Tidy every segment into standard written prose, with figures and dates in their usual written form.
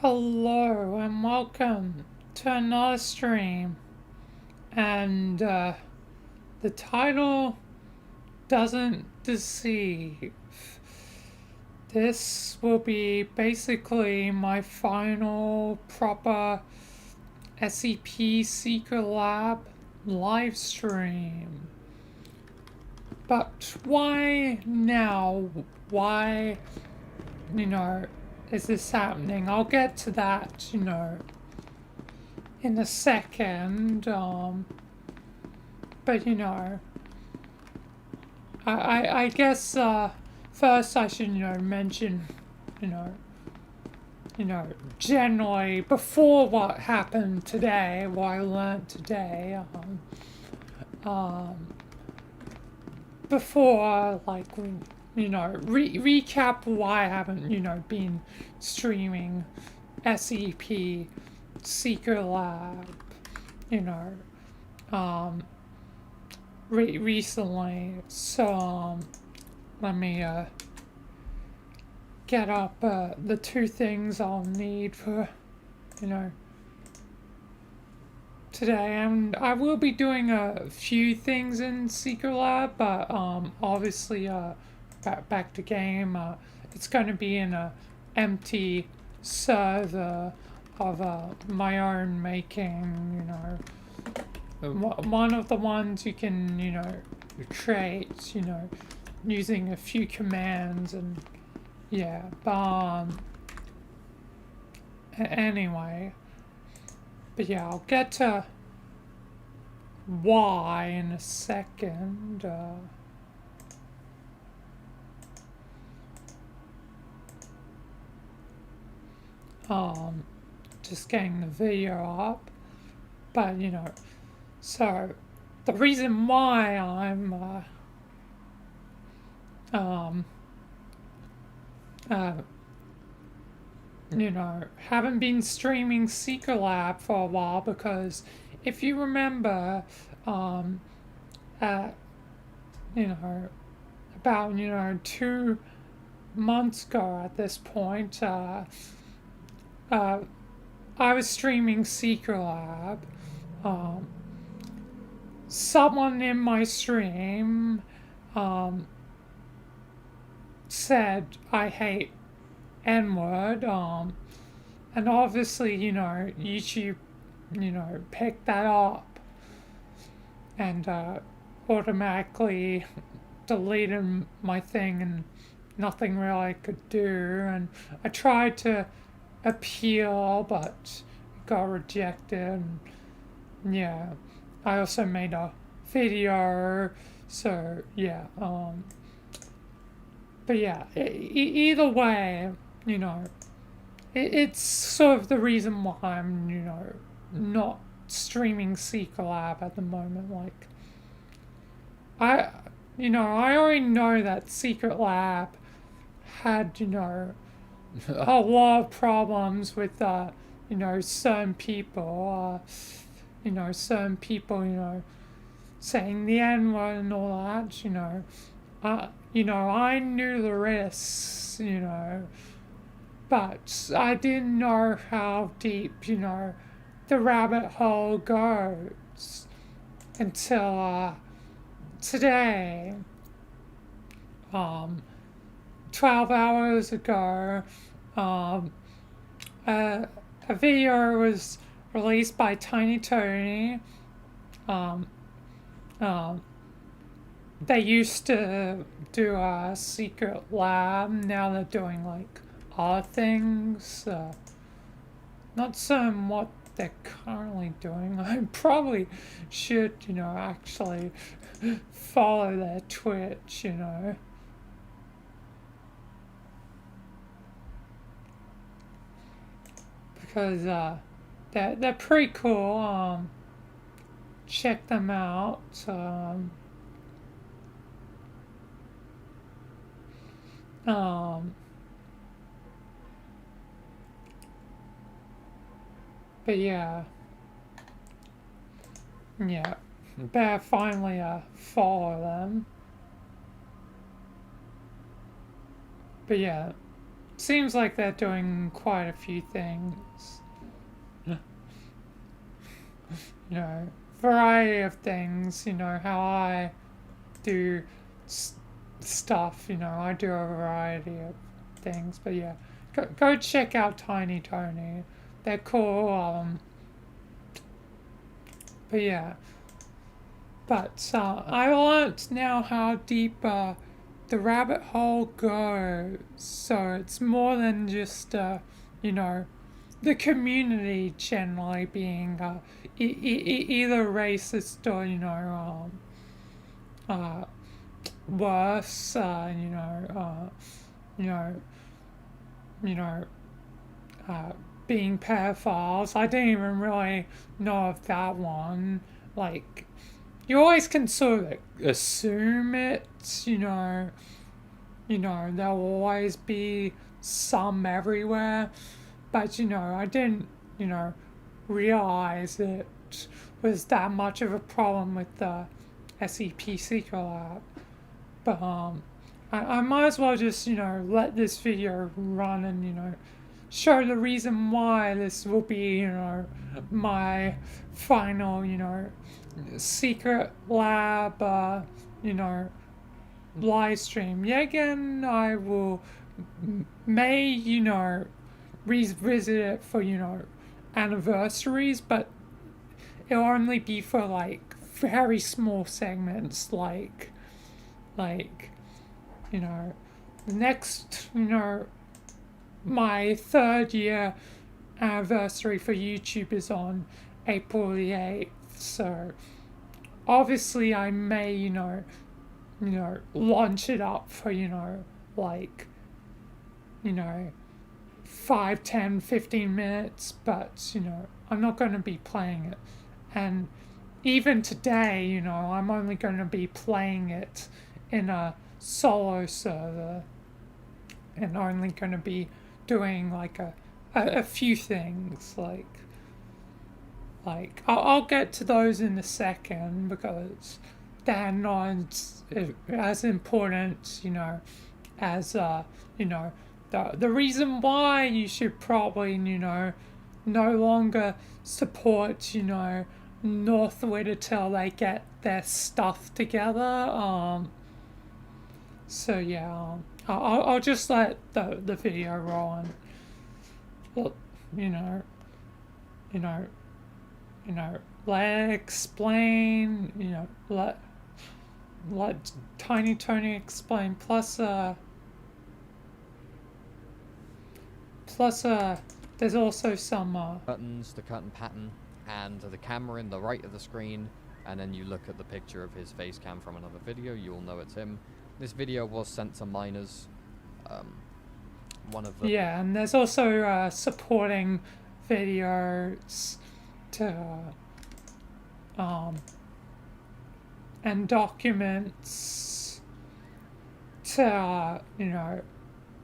Hello and welcome to another stream. And the title doesn't deceive. This will be basically my final proper SCP Secret Lab live stream. But why now? Why, is this happening? I'll get to that, in a second. But I guess first I should mention you know generally before what happened today, what I learned today. Before recap why I haven't been streaming SCP Secret Lab recently. So let me get up the two things I'll need for today, and I will be doing a few things in Secret Lab, but obviously back to game. It's going to be in a empty server of my own making. One of the ones you can create using a few commands, and yeah. But anyway. But yeah, I'll get to why in a second. Just getting the video up. But so the reason why I'm haven't been streaming Secret Lab for a while, because if you remember, about 2 months ago at this point, I was streaming Secret Lab. Someone in my stream said I hate N-word, and obviously, YouTube, picked that up and automatically deleted my thing, and nothing really I could do. And I tried to appeal, but got rejected. And yeah, I also made a video, so yeah. But yeah, either way, it's sort of the reason why I'm, not streaming Secret Lab at the moment. Like, I already know that Secret Lab had, a lot of problems with, certain people, saying the N-word and all that, I knew the risks, but I didn't know how deep, the rabbit hole goes until today. 12 hours ago, a video was released by Tiny Tony. They used to do a Secret Lab. Now they're doing like other things. Not certain what they're currently doing. I probably should, actually follow their Twitch, because they're pretty cool. Check them out. But yeah, better finally follow them. But yeah, seems like they're doing quite a few things. You know, variety of things. You know how I do stuff. You know, I do a variety of things. But yeah, go check out Tiny Tony. They're cool. But yeah. But I learnt now how deep the rabbit hole goes. So it's more than just, you know, the community generally being either racist or, worse, you know, you know, being pedophiles. I didn't even really know of that one. Like, you always can sort of assume it, there'll always be some everywhere, but, I didn't, realize it was that much of a problem with the SCP Secret Lab. But, I might as well just, let this video run and, show the reason why this will be, my final, secret lab, live stream. Yeah, again, I will may, revisit it for, anniversaries, but it'll only be for like very small segments, like, the next, my 3rd year anniversary for YouTube is on April the 8th. So obviously I may, launch it up for, like, 5, 10, 15 minutes, but, I'm not going to be playing it. And even today, I'm only going to be playing it in a solo server and only going to be doing like a few things like I'll get to those in a second because they're not as important, as the reason why you should probably, no longer support, Northwood until they get their stuff together. So yeah, I'll just let the video roll and, well, let it explain, let Tiny Tony explain. Plus, there's also some buttons, the curtain pattern, and the camera in the right of the screen, and then you look at the picture of his face cam from another video, you'll know it's him. This video was sent to minors. One of the... Yeah, and there's also supporting videos to and documents to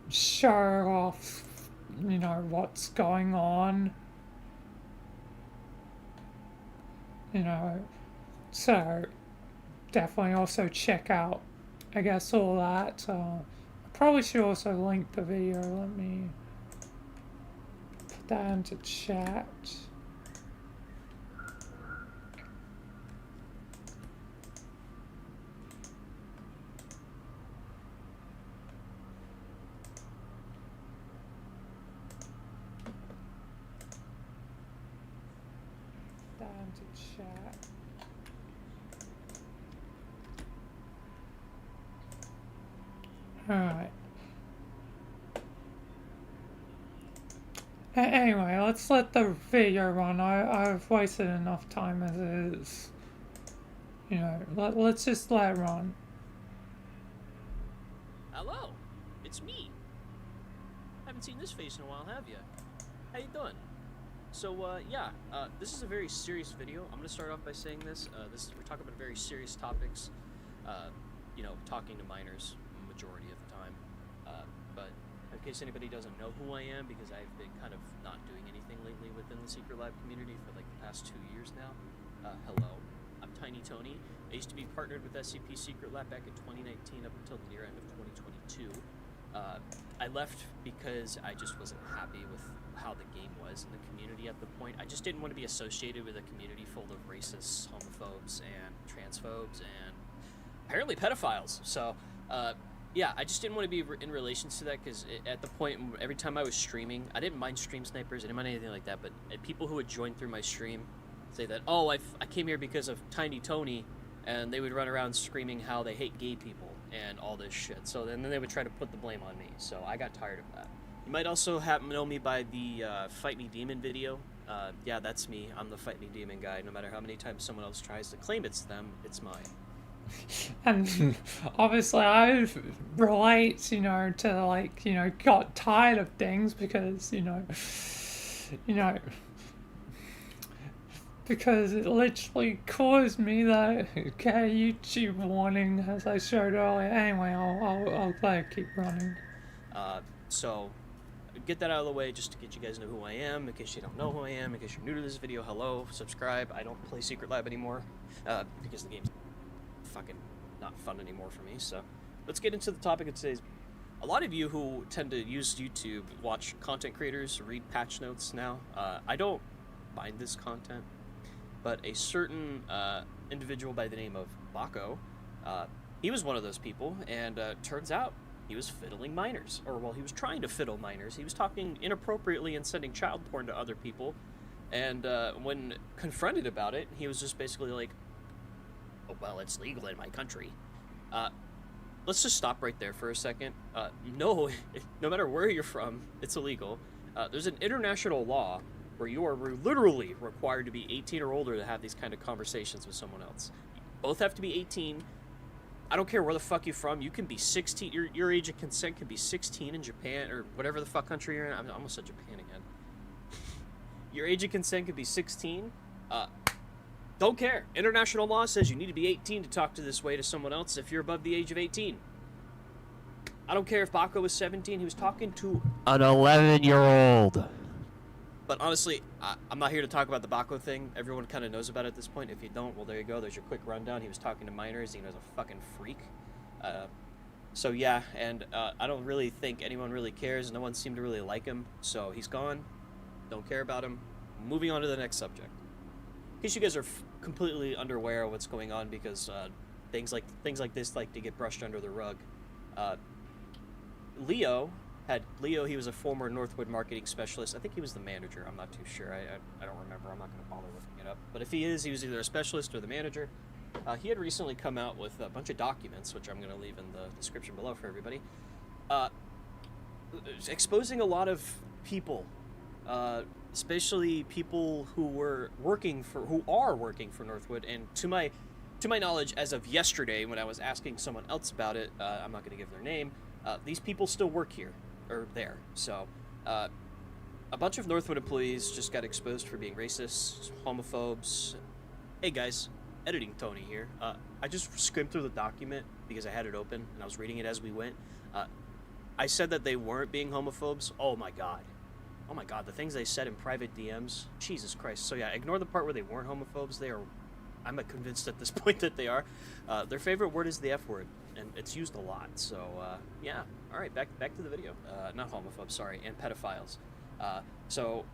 show off what's going on, so definitely also check out, I guess, all that. I probably should also link the video. Let me put that into chat. Alright. Anyway, let's let the video run. I've wasted enough time as it is. Let's just let it run. Hello, it's me. Haven't seen this face in a while, have you? How you doing? So, this is a very serious video. I'm gonna start off by saying this. We're talking about very serious topics. Talking to minors majority of the time. But in case anybody doesn't know who I am, because I've been kind of not doing anything lately within the Secret Lab community for like the past 2 years now. Hello, I'm Tiny Tony. I used to be partnered with SCP Secret Lab back in 2019 up until the near end of 2022. I left because I just wasn't happy with how the game was in the community at the point. I just didn't want to be associated with a community full of racists, homophobes, and transphobes, and apparently pedophiles. So, yeah, I just didn't want to be in relations to that, because at the point, every time I was streaming, I didn't mind stream snipers, I didn't mind anything like that, but people who would join through my stream say that, oh, I came here because of Tiny Tony, and they would run around screaming how they hate gay people and all this shit. So then they would try to put the blame on me. So I got tired of that. You might also know me by the Fight Me Demon video. Yeah, that's me. I'm the Fight Me Demon guy. No matter how many times someone else tries to claim it's them, it's mine. And obviously I relate, to like, got tired of things because, because it literally caused me that YouTube warning, as I showed earlier. Anyway, I'll let it keep running. So, get that out of the way just to get you guys to know who I am, in case you don't know who I am, in case you're new to this video. Hello, subscribe. I don't play Secret Lab anymore, because the game's fucking not fun anymore for me. So, let's get into the topic of today's. A lot of you who tend to use YouTube watch content creators, read patch notes now. I don't mind this content. But a certain individual by the name of Baco, he was one of those people, and turns out he was fiddling minors. Or, well, he was trying to fiddle minors. He was talking inappropriately and sending child porn to other people. And when confronted about it, he was just basically like, oh, well, it's legal in my country. Let's just stop right there for a second. No matter where you're from, it's illegal. There's an international law where you are literally required to be 18 or older to have these kind of conversations with someone else. You both have to be 18. I don't care where the fuck you're from. You can be 16. Your age of consent can be 16 in Japan, or whatever the fuck country you're in. I almost said Japan again. Your age of consent could be 16. Don't care. International law says you need to be 18 to talk to this way to someone else if you're above the age of 18. I don't care if Baco was 17. He was talking to an 11-year-old. But honestly, I'm not here to talk about the Baco thing. Everyone kind of knows about it at this point. If you don't, well, there you go. There's your quick rundown. He was talking to minors. He was a fucking freak. So yeah, and I don't really think anyone really cares. No one seemed to really like him. So he's gone. Don't care about him. Moving on to the next subject. In case you guys are completely unaware of what's going on, because things like this like to get brushed under the rug. Leo, he was a former Northwood marketing specialist. I think he was the manager. I'm not too sure. I don't remember. I'm not going to bother looking it up. But if he was either a specialist or the manager. He had recently come out with a bunch of documents, which I'm going to leave in the description below for everybody, exposing a lot of people, especially people who are working for Northwood. And to my knowledge, as of yesterday, when I was asking someone else about it, I'm not going to give their name. These people still work here. Or there. So, a bunch of Northwood employees just got exposed for being racist, homophobes. Hey guys, editing Tony here. I just skimmed through the document because I had it open and I was reading it as we went. I said that they weren't being homophobes. Oh my god, the things they said in private DMs. Jesus Christ. So yeah, ignore the part where they weren't homophobes. They are. I'm not convinced at this point that they are. Their favorite word is the F word, and it's used a lot. So yeah. All right, back to the video. Not homophobes, sorry, and pedophiles. So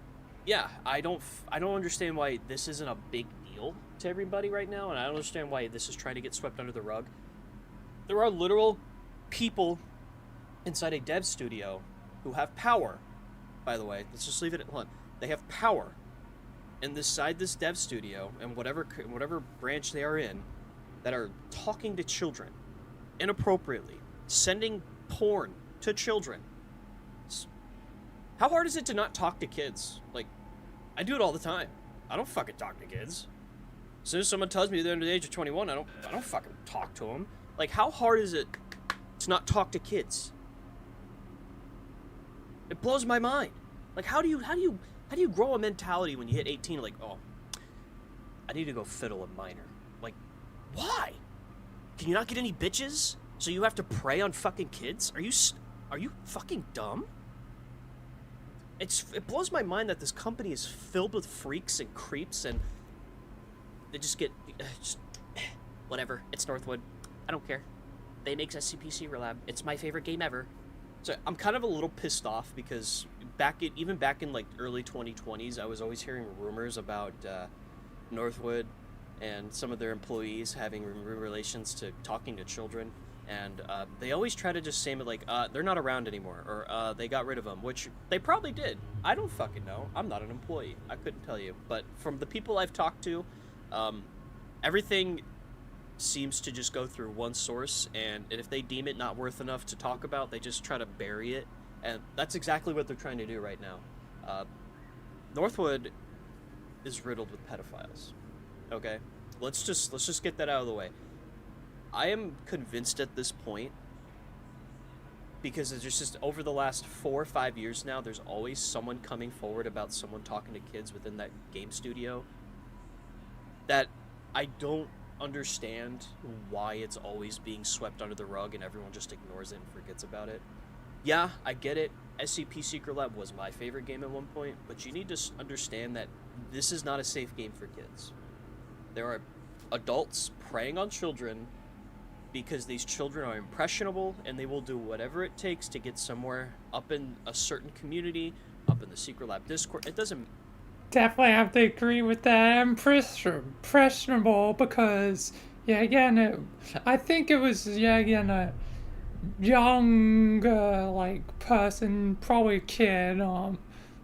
yeah, I don't understand why this isn't a big deal to everybody right now, and I don't understand why this is trying to get swept under the rug. There are literal people inside a dev studio who have power. By the way, let's just leave it at one. They have power inside this dev studio and whatever branch they are in, that are talking to children inappropriately, sending porn to children. How hard is it to not talk to kids? Like, I do it all the time. I don't fucking talk to kids. As soon as someone tells me they're under the age of 21, I don't fucking talk to them. Like, how hard is it to not talk to kids? It blows my mind. Like, how do you grow a mentality when you hit 18? Like, oh, I need to go fiddle a minor. Like, why? Can you not get any bitches? So you have to prey on fucking kids? Are you fucking dumb? It blows my mind that this company is filled with freaks and creeps, and they just get whatever. It's Northwood. I don't care. They make SCP Lab. It's my favorite game ever. So I'm kind of a little pissed off because even back in like early 2020s, I was always hearing rumors about Northwood and some of their employees having relations to talking to children, and they always try to just say it like they're not around anymore, or they got rid of them, which they probably did. I don't fucking know. I'm not an employee. I couldn't tell you. But from the people I've talked to, everything seems to just go through one source, and if they deem it not worth enough to talk about, they just try to bury it, and that's exactly what they're trying to do right now. Northwood is riddled with pedophiles. Okay, let's just get that out of the way. I am convinced at this point, because it's just over the last 4 or 5 years now, there's always someone coming forward about someone talking to kids within that game studio, that I don't understand why it's always being swept under the rug and everyone just ignores it and forgets about it. Yeah, I get it. SCP Secret Lab was my favorite game at one point, but you need to understand that this is not a safe game for kids. There are adults preying on children because these children are impressionable and they will do whatever it takes to get somewhere up in a certain community, up in the Secret Lab Discord. It doesn't. Definitely have to agree with that. Impressionable because, yeah, again, I think it was, yeah, again, a young, like, person, probably a kid,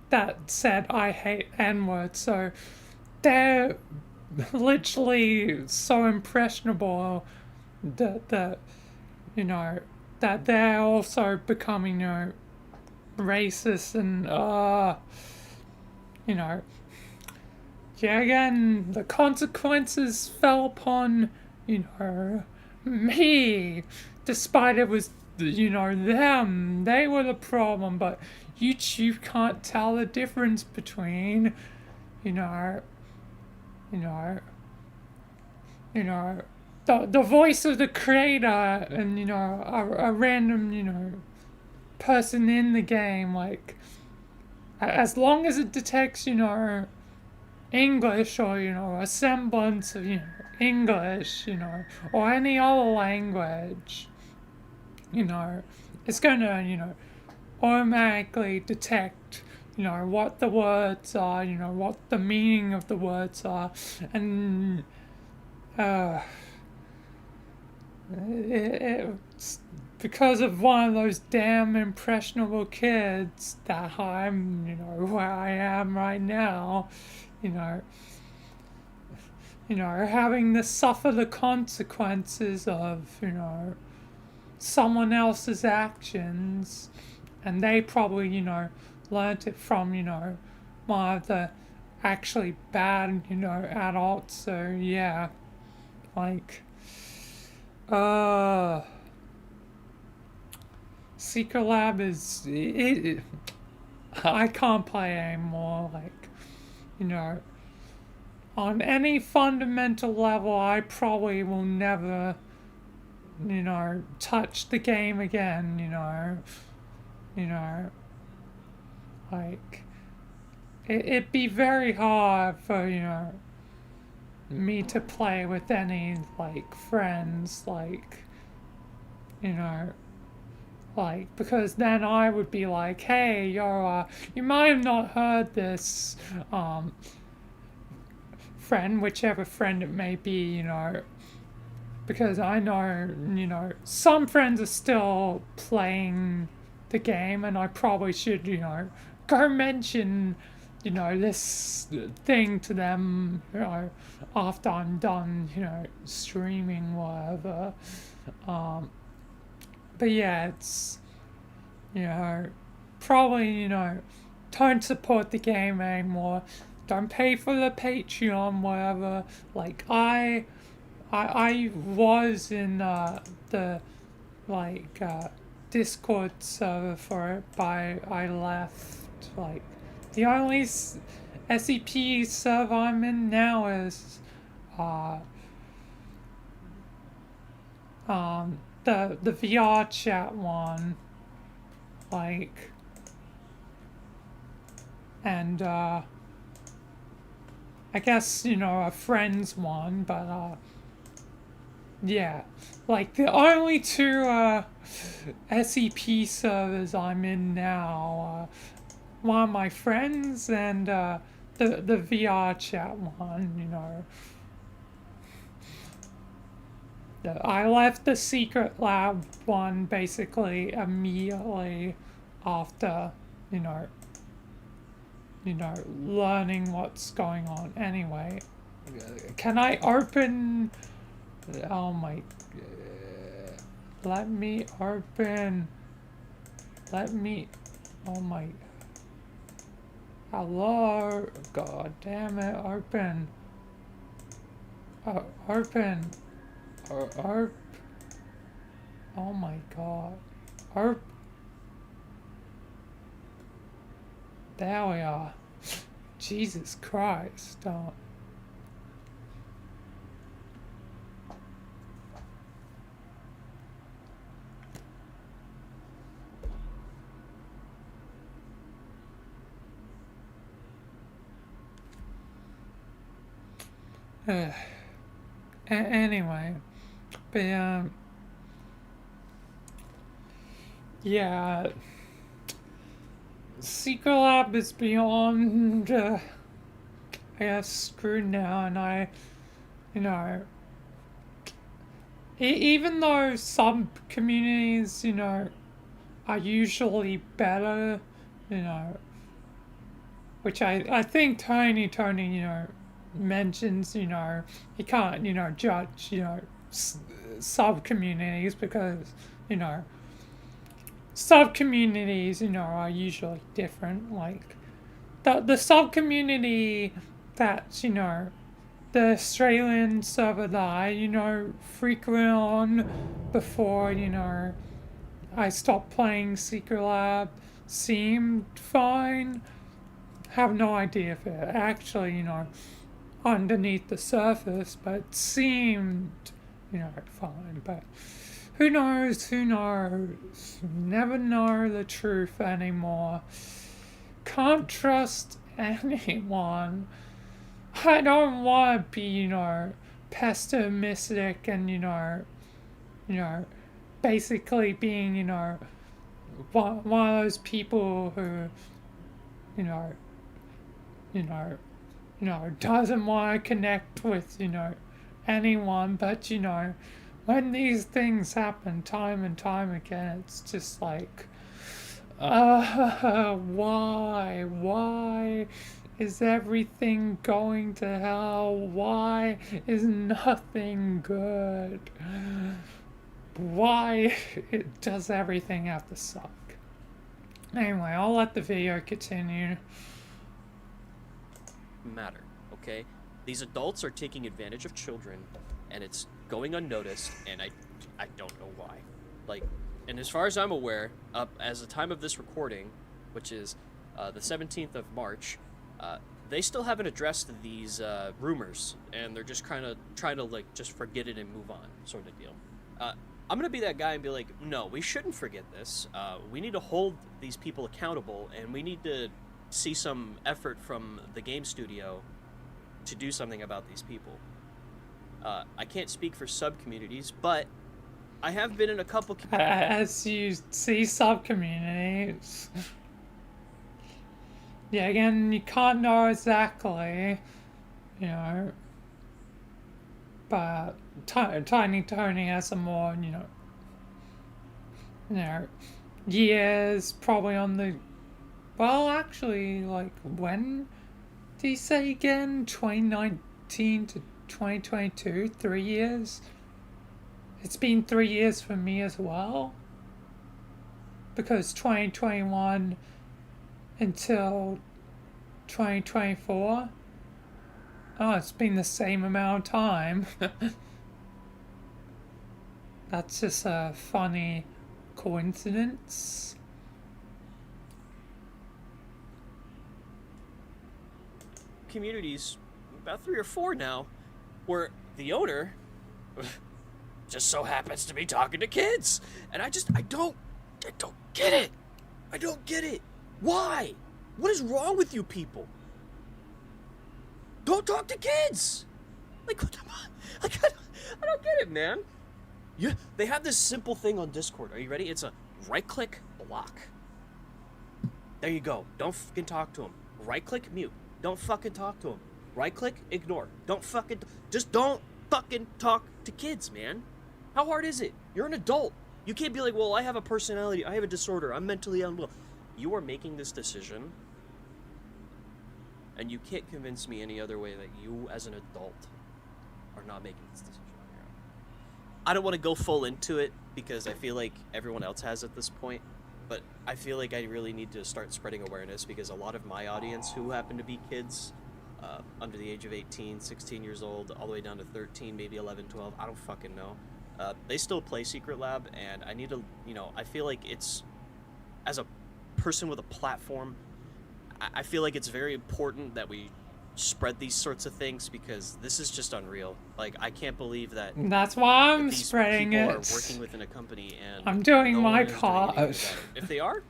that said, I hate N-words. So they're literally so impressionable that you know, that they're also becoming, racist and, you know, yeah, again, the consequences fell upon, me, despite it was, them. They were the problem, but YouTube can't tell the difference between, you know, you know, the voice of the creator and, a random, person in the game. Like, as long as it detects, English or, a semblance of, English, or any other language, it's going to, automatically detect, what the words are, what the meaning of the words are, and it's because of one of those damn impressionable kids that I'm, where I am right now, having to suffer the consequences of, someone else's actions, and they probably, learnt it from, one of the actually bad, adults. So yeah, like, Secret Lab is I can't play anymore. Like, on any fundamental level, I probably will never, touch the game again. Like, it'd be very hard for, me to play with any, like, friends, like, like, because then I would be like, hey, you might have not heard this, friend, whichever friend it may be, because I know, some friends are still playing the game, and I probably should, go mention, this thing to them, after I'm done, streaming, whatever. But yeah, it's, probably, don't support the game anymore. Don't pay for the Patreon, whatever. Like, I was in, the, like, Discord server for it, but I left. Like, the only SCP server I'm in now is, the VR chat one, like, and I guess, a friend's one, but yeah, like the only two SCP servers I'm in now, one of my friends and the VR chat one, you know. I left the secret lab one basically immediately after, you know, learning what's going on. Anyway, can I open? Oh my! Let me open. Let me. Oh my. Hello. God damn it! Open. Open. Arp. Oh my god. Arp. There we are. Jesus Christ. Anyway. But, yeah. Secret Lab is beyond, I guess, screwed now, and you know, even though some communities, you know, are usually better, you know, which I think Tony, you know, mentions, you know, you can't, you know, judge, you know, sub-communities because, you know, sub-communities, you know, are usually different. Like, the sub-community that's, you know, the Australian server that I, you know, frequent on before, you know, I stopped playing Secret Lab seemed fine. Have no idea if it actually, you know, underneath the surface, but seemed, you know, fine. But who knows? Who knows? Never know the truth anymore. Can't trust anyone. I don't want to be, you know, pessimistic and, you know, basically being, you know, one of those people who, you know, doesn't want to connect with, you know, anyone, but, you know, when these things happen time and time again, it's just like, why is everything going to hell? Why is nothing good? Why does everything have to suck? Anyway, I'll let the video continue. Matter, okay? These adults are taking advantage of children, and it's going unnoticed, and I don't know why. Like, and as far as I'm aware, as the time of this recording, which is the 17th of March, they still haven't addressed these rumors, and they're just kind of trying to, like, just forget it and move on, sort of deal. I'm gonna be that guy and be like, no, we shouldn't forget this. We need to hold these people accountable, and we need to see some effort from the game studio to do something about these people. I can't speak for sub-communities, but I have been in a couple... As you see sub-communities... Yeah, again, you can't know exactly, you know, but Tiny Tony has some more, you know, years probably on the... Well, actually, like, when did he say again? 2019 to 2022? 3 years? It's been 3 years for me as well. Because 2021 until 2024. Oh, it's been the same amount of time. That's just a funny coincidence. Communities, about 3 or 4 now, where the owner just so happens to be talking to kids, and I don't get it. I don't get it. Why? What is wrong with you people? Don't talk to kids. Like, what the like, I don't get it, man. Yeah, they have this simple thing on Discord. Are you ready? It's a right-click block. There you go. Don't fucking talk to him. Right-click mute. Don't fucking talk to him. Right-click ignore. Just don't fucking talk to kids, man. How hard is it? You're an adult. You can't be like, well, I have a personality. I have a disorder. I'm mentally unwell. You are making this decision, and you can't convince me any other way that you, as an adult, are not making this decision on your own. I don't want to go full into it because I feel like everyone else has at this point, but I feel like I really need to start spreading awareness because a lot of my audience who happen to be kids under the age of 18, 16 years old, all the way down to 13, maybe 11, 12, I don't fucking know. They still play Secret Lab, and I need to, I feel like it's, as a person with a platform, I feel like it's very important that we spread these sorts of things because this is just unreal. Like, I can't believe that That's why I'm these spreading people it. are working within a company and I'm doing no my one is doing anything part. about it. If they are,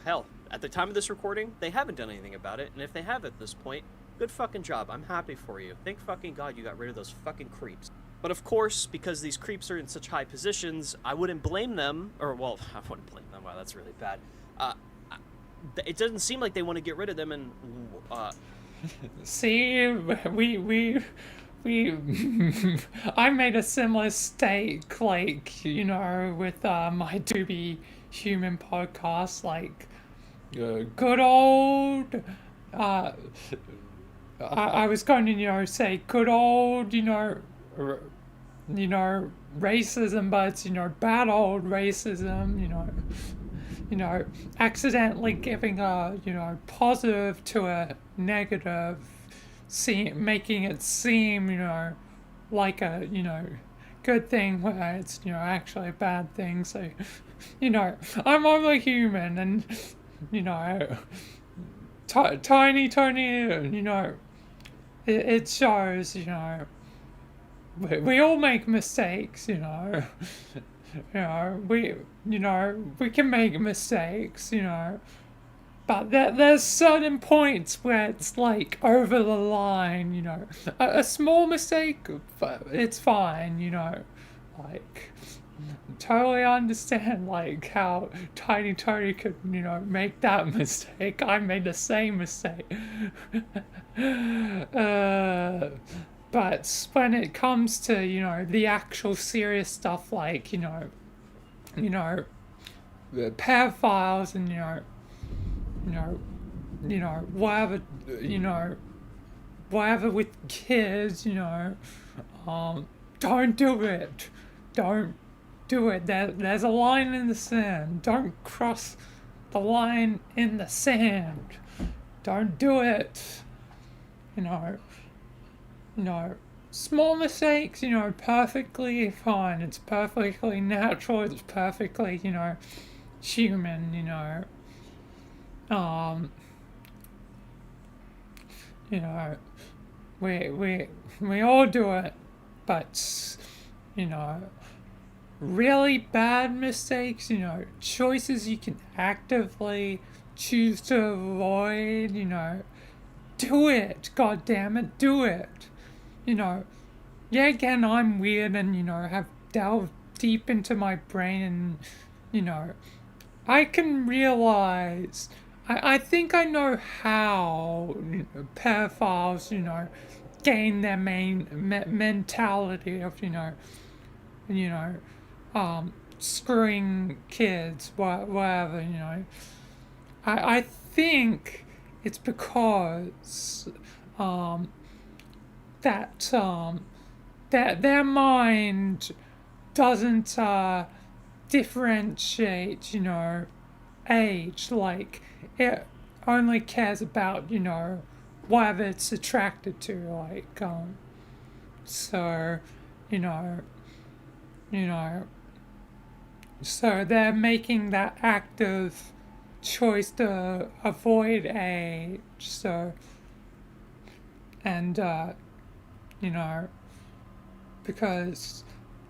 hell, at the time of this recording, they haven't done anything about it, and if they have at this point, good fucking job. I'm happy for you. Thank fucking God you got rid of those fucking creeps. But of course, because these creeps are in such high positions, I wouldn't blame them, or, well, I wouldn't blame them. Wow, that's really bad. It doesn't seem like they want to get rid of them, and See, we I made a similar mistake, like, with my To Be Human podcast, like, good old, I was going to, say good old, racism, but it's, bad old racism, accidentally giving a, positive to a negative, making it seem, like a, good thing where it's, actually a bad thing. So, I'm only human and, Tiny Tony, it shows, we all make mistakes, we can make mistakes, but there's certain points where it's like over the line, a small mistake, it's fine, like, totally understand, like, how Tiny Tony could, make that mistake. I made the same mistake. But when it comes to, the actual serious stuff, like, the pedophiles and, whatever, whatever with kids, don't do it. Don't do it. There's a line in the sand. Don't cross the line in the sand. Don't do it. Small mistakes, perfectly fine. It's perfectly natural. It's perfectly, human, we all do it, but, really bad mistakes, choices you can actively choose to avoid, do it, god damn it, do it. Yeah, again, I'm weird and, have delved deep into my brain and, I can realize, I think I know how pedophiles, gain their mentality of, screwing kids, whatever, I think it's because, that their mind doesn't differentiate, age. Like, it only cares about, whatever it's attracted to. Like, so, so they're making that active choice to avoid age. So, and because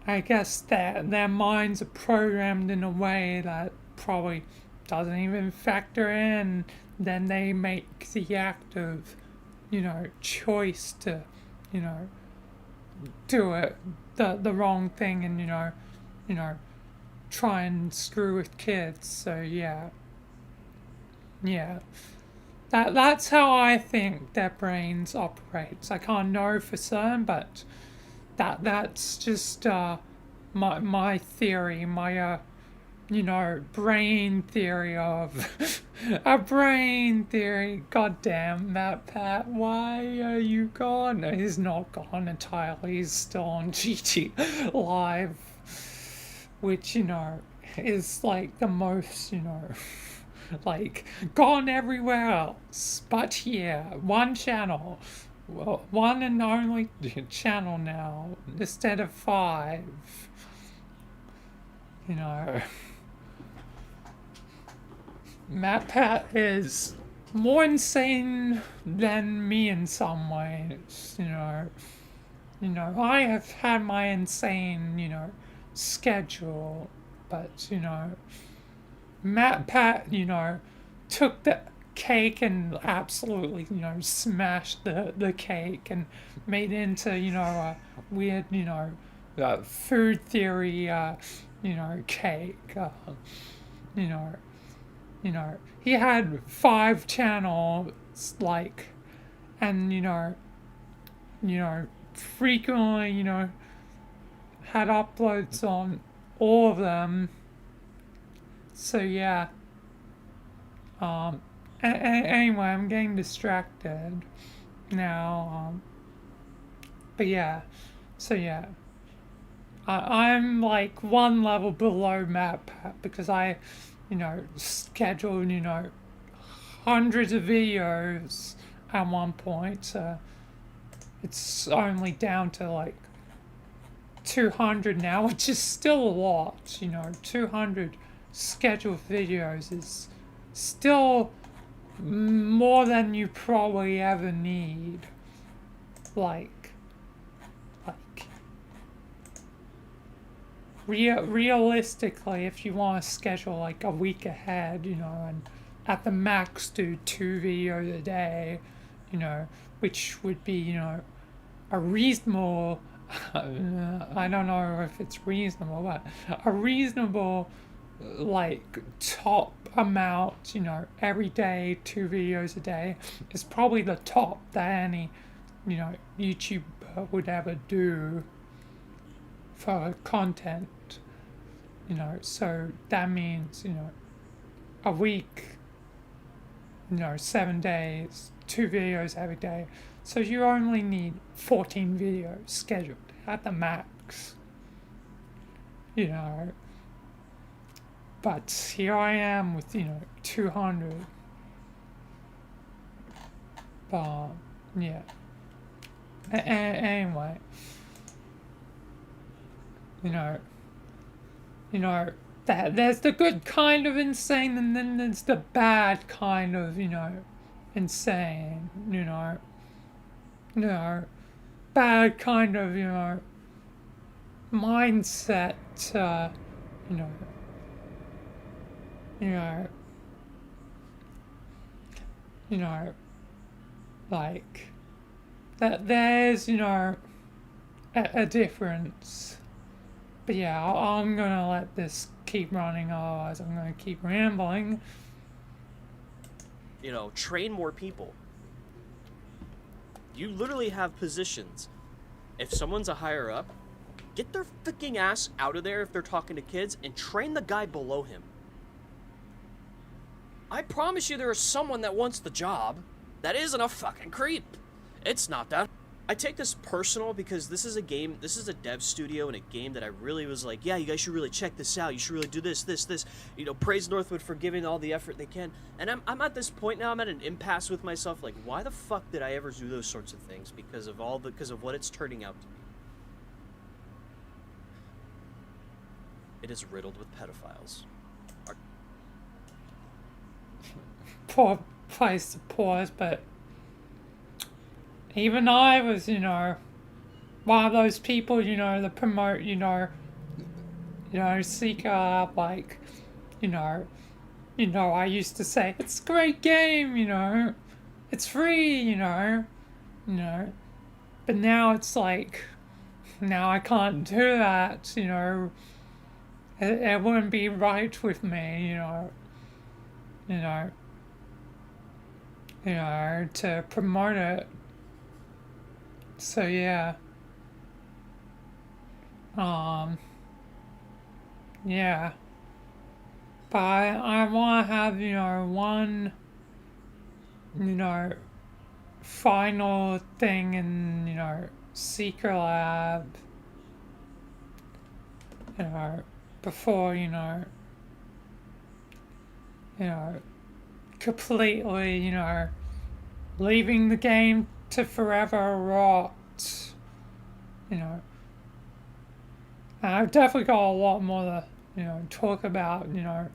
I guess their minds are programmed in a way that probably doesn't even factor in, then they make the active, choice to, do it the wrong thing and you know try and screw with kids. So yeah, yeah. That's how I think their brains operates. I can't know for certain, but that's just my theory, my brain theory of a brain theory. God damn that, Pat. Why are you gone? No, he's not gone entirely. He's still on GT Live, which, is like the most, like gone everywhere else. But here, one channel. Well, one and only channel now instead of 5. You know. Matt Pat is more insane than me in some ways, I have had my insane, schedule, but, Matt Pat, took the cake and absolutely, smashed the cake and made it into, a weird, food theory, cake, you know, he had 5 channels, like, and, frequently, had uploads on all of them. So, yeah. Anyway, I'm getting distracted now. But, yeah. So, yeah. I'm, like, one level below MatPat because I scheduled, hundreds of videos at one point. So it's only down to like 200 now, which is still a lot. 200 scheduled videos is still more than you probably ever need. Like realistically, if you want to schedule like a week ahead, and at the max do 2 videos a day, which would be, a reasonable, I don't know if it's reasonable, but a reasonable, like, top amount, every day, 2 videos a day is probably the top that any, YouTuber would ever do for content, so that means, a week, 7 days, 2 videos every day. So you only need 14 videos scheduled at the max, But here I am with, 200. But, yeah. Anyway. That there's the good kind of insane and then there's the bad kind of, insane, bad kind of, mindset, you know, you know, like, that there's, a difference. But yeah, I'm gonna let this keep running, otherwise I'm gonna keep rambling. Train more people. You literally have positions. If someone's a higher up, get their freaking ass out of there if they're talking to kids and train the guy below him. I promise you there is someone that wants the job that isn't a fucking creep. It's not that. I take this personal because this is a game, this is a dev studio and a game that I really was like, yeah, you guys should really check this out. You should really do this. Praise Northwood for giving all the effort they can. And I'm at this point now, I'm at an impasse with myself, like, why the fuck did I ever do those sorts of things? Because of what it's turning out to be. It is riddled with pedophiles. Poor place to pause, but even I was, one of those people, that promote, Seeker, like, I used to say, it's a great game, it's free, but now it's like, now I can't do that, you know. It wouldn't be right with me, you know, to promote it. So yeah, um, yeah. But I want to have, one, you know, final thing in, Secret Lab, you know, before, you know, completely, leaving the game to forever rot, you know. And I've definitely got a lot more to, talk about, you know,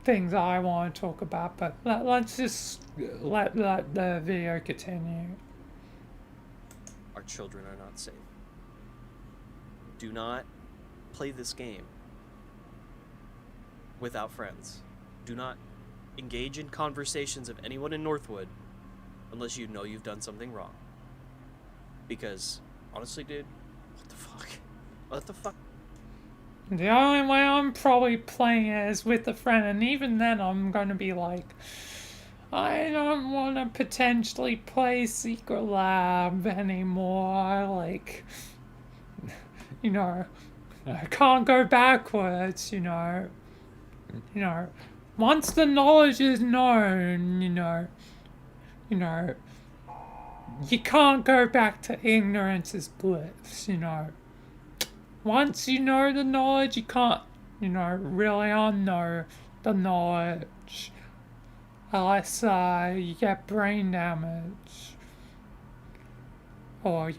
things I want to talk about, but let's just let the video continue. Our children are not safe. Do not play this game without friends. Do not engage in conversations of anyone in Northwood unless you know you've done something wrong. Because, honestly, dude, what the fuck? What the fuck? The only way I'm probably playing it is with a friend, and even then I'm going to be like, I don't want to potentially play Secret Lab anymore, like, I can't go backwards, once the knowledge is known, you can't go back to ignorance is bliss, Once you know the knowledge, you can't, really unknow the knowledge. Unless you get brain damage. Or,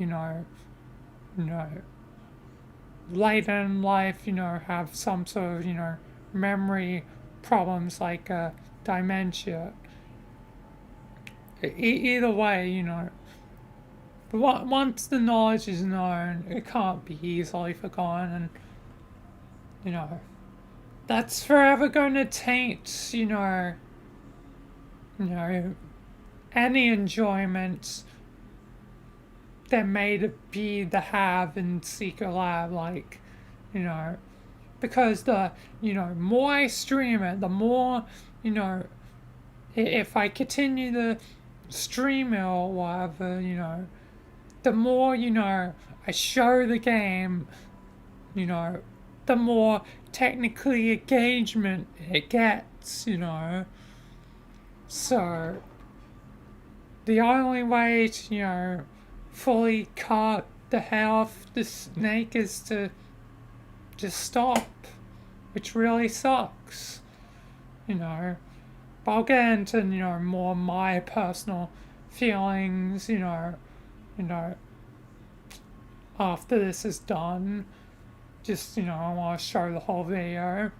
later in life, have some sort of, memory problems like dementia. Either way, but once the knowledge is known, it can't be easily forgotten, and that's forever going to taint, any enjoyment there may be to have in Secret Lab, like, because the more I stream it, the more if I continue to stream it or whatever, the more I show the game, the more technically engagement it gets, So the only way to fully cut the head off the snake is to just stop, which really sucks, But I'll get into more my personal feelings, after this is done. Just, I want to show the whole video.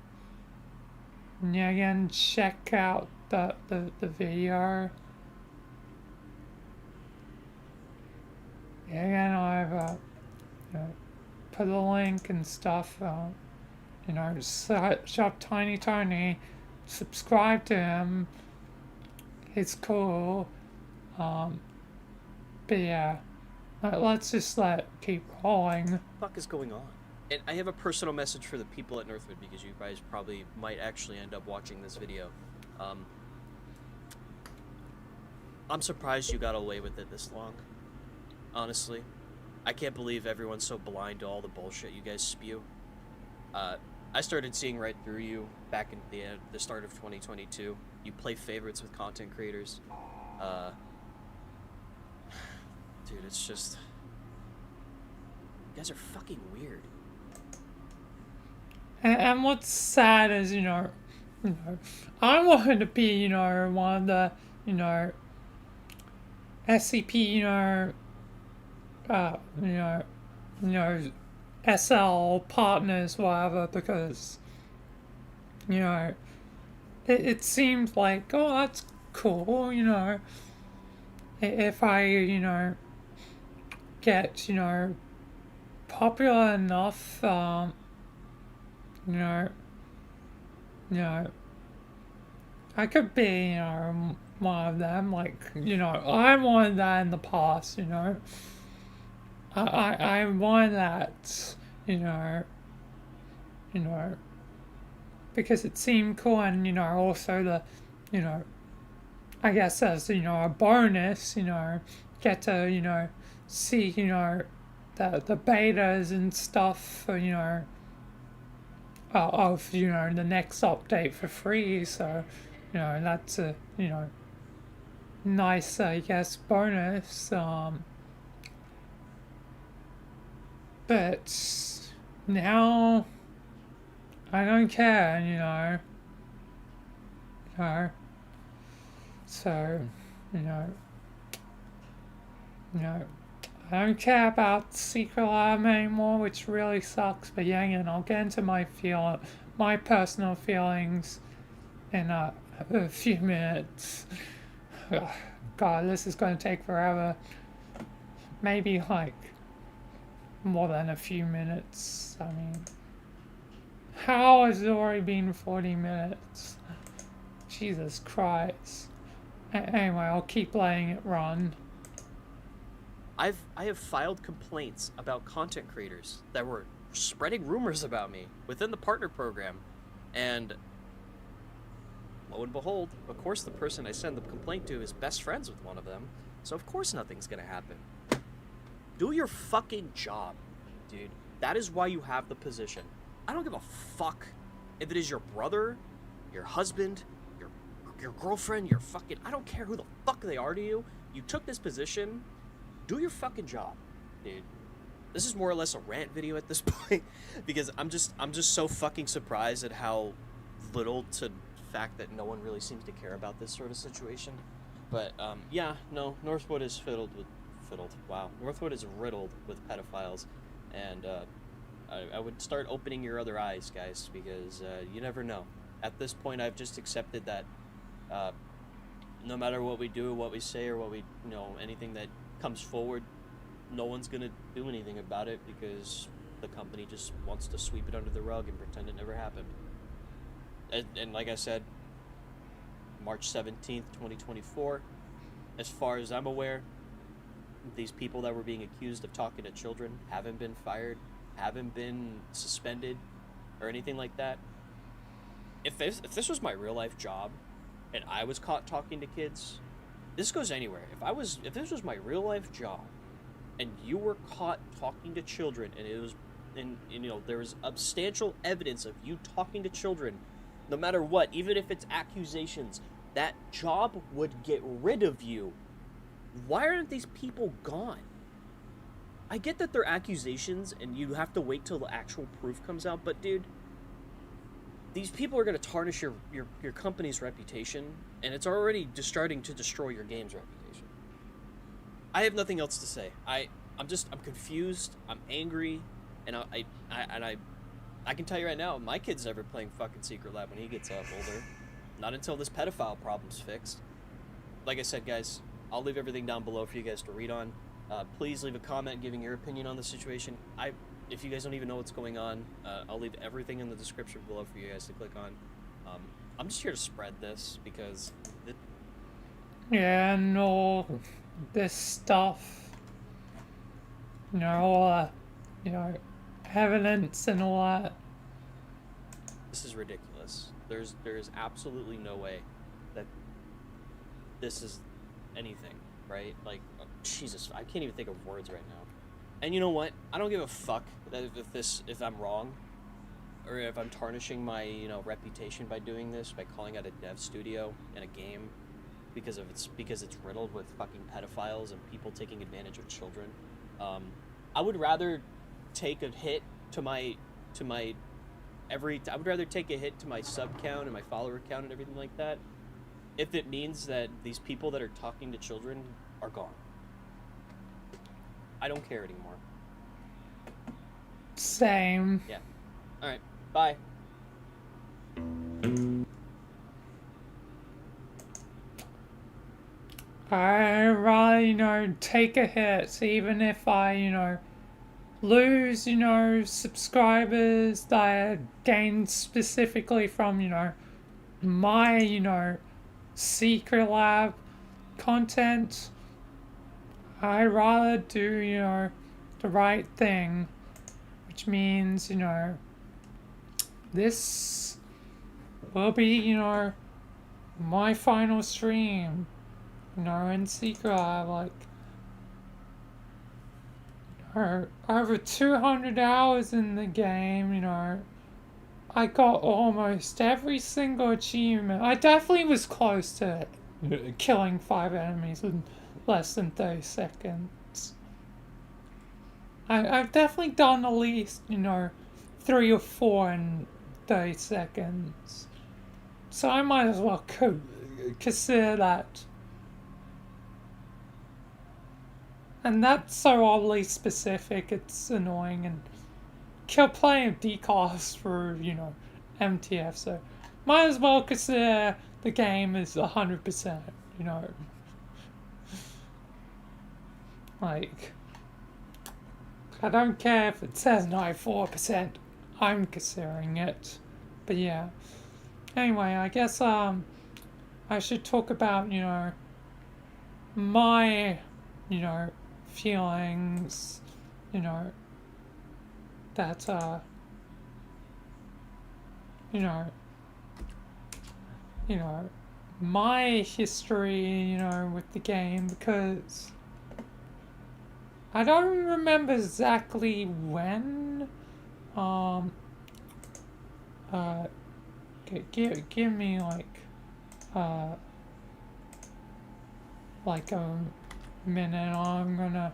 And yeah, again, check out the video. Yeah, again, I've put a link and stuff. Search up Tiny Tony, subscribe to him. It's cool. But yeah, let's just keep rolling. What the fuck is going on? And I have a personal message for the people at Northwood, because you guys probably might actually end up watching this video. I'm surprised you got away with it this long. Honestly. I can't believe everyone's so blind to all the bullshit you guys spew. I started seeing right through you back in the start of 2022. You play favorites with content creators. Dude, it's just... You guys are fucking weird. And what's sad is, I wanted to be, one of the, SCP, SL partners, whatever, because, it seems like, oh, that's cool, if I, get, popular enough, I could be, one of them, like, I wanted that in the past, I want that, you know, you know, because it seemed cool, and also you know, I guess as a bonus, get to see the betas and stuff for of the next update for free. So that's a nice, I guess, bonus. But now I don't care, you know. So, you know, you know, I don't care about Secret Lab anymore, which really sucks. But yeah, again, I'll get into my personal feelings in a few minutes. Ugh, God, this is going to take forever. Maybe like more than a few minutes. I mean, how has it already been 40 minutes? Jesus Christ. Anyway, I'll keep letting it run. I have filed complaints about content creators that were spreading rumors about me within the partner program, and lo and behold, of course, the person I send the complaint to is best friends with one of them, so of course nothing's gonna happen. Do your fucking job, dude. That is why you have the position. I don't give a fuck if it is your brother, your husband, your girlfriend, your fucking... I don't care who the fuck they are to you. You took this position. Do your fucking job, dude. This is more or less a rant video at this point, because I'm just so fucking surprised at how little to fact that no one really seems to care about this sort of situation. But yeah, no, Northwood is Northwood is riddled with pedophiles, and I would start opening your other eyes, guys, because you never know. At this point, I've just accepted that no matter what we do, what we say, or what we, anything that comes forward, no one's gonna do anything about it because the company just wants to sweep it under the rug and pretend it never happened. And like I said, March 17th, 2024, as far as I'm aware, these people that were being accused of talking to children haven't been fired, haven't been suspended, or anything like that. If this was my real life job, and I was caught talking to kids, this goes anywhere. If this was my real life job, and you were caught talking to children, and there was substantial evidence of you talking to children, no matter what, even if it's accusations, that job would get rid of you. Why aren't these people gone? I get that they're accusations and you have to wait till the actual proof comes out, but dude, these people are going to tarnish your company's reputation, and it's already just starting to destroy your game's reputation. I have nothing else to say. I'm confused, I'm angry, and I can tell you right now, my kid's never playing fucking Secret Lab when he gets older. Not until this pedophile problem's fixed. Like I said, guys, I'll leave everything down below for you guys to read on. Please leave a comment giving your opinion on the situation. If you guys don't even know what's going on, I'll leave everything in the description below for you guys to click on. I'm just here to spread this because... Yeah, and all this stuff, all evidence and all that. This is ridiculous. There's absolutely no way that this is anything, right? Like, Jesus, I can't even think of words right now. And you know what? I don't give a fuck that if I'm wrong, or if I'm tarnishing my reputation by doing this, by calling out a dev studio in a game because it's riddled with fucking pedophiles and people taking advantage of children. I would rather take a hit to my sub count and my follower count and everything like that, if it means that these people that are talking to children are gone. I don't care anymore. Same. Yeah. Alright, bye. I rather, take a hit, even if I, lose, subscribers that I gained specifically from, my, Secret Lab content. I'd rather do, the right thing, which means, you know, this will be, you know, my final stream, you know, in Secret Lab, like, over 200 hours in the game, you know, I got almost every single achievement. I definitely was close to killing 5 enemies in less than 30 seconds. I've definitely done at least, you know, 3 or 4 in 30 seconds. So I might as well consider that. And that's so oddly specific, it's annoying, and kill plenty of decals for, you know, MTF, so might as well consider the game is 100%, you know. Like, I don't care if it says 94%, I'm considering it. But yeah. Anyway, I guess I should talk about, you know, my, you know, feelings, you know, that you know, my history, you know, with the game, because I don't remember exactly when. Give me like a minute. I'm gonna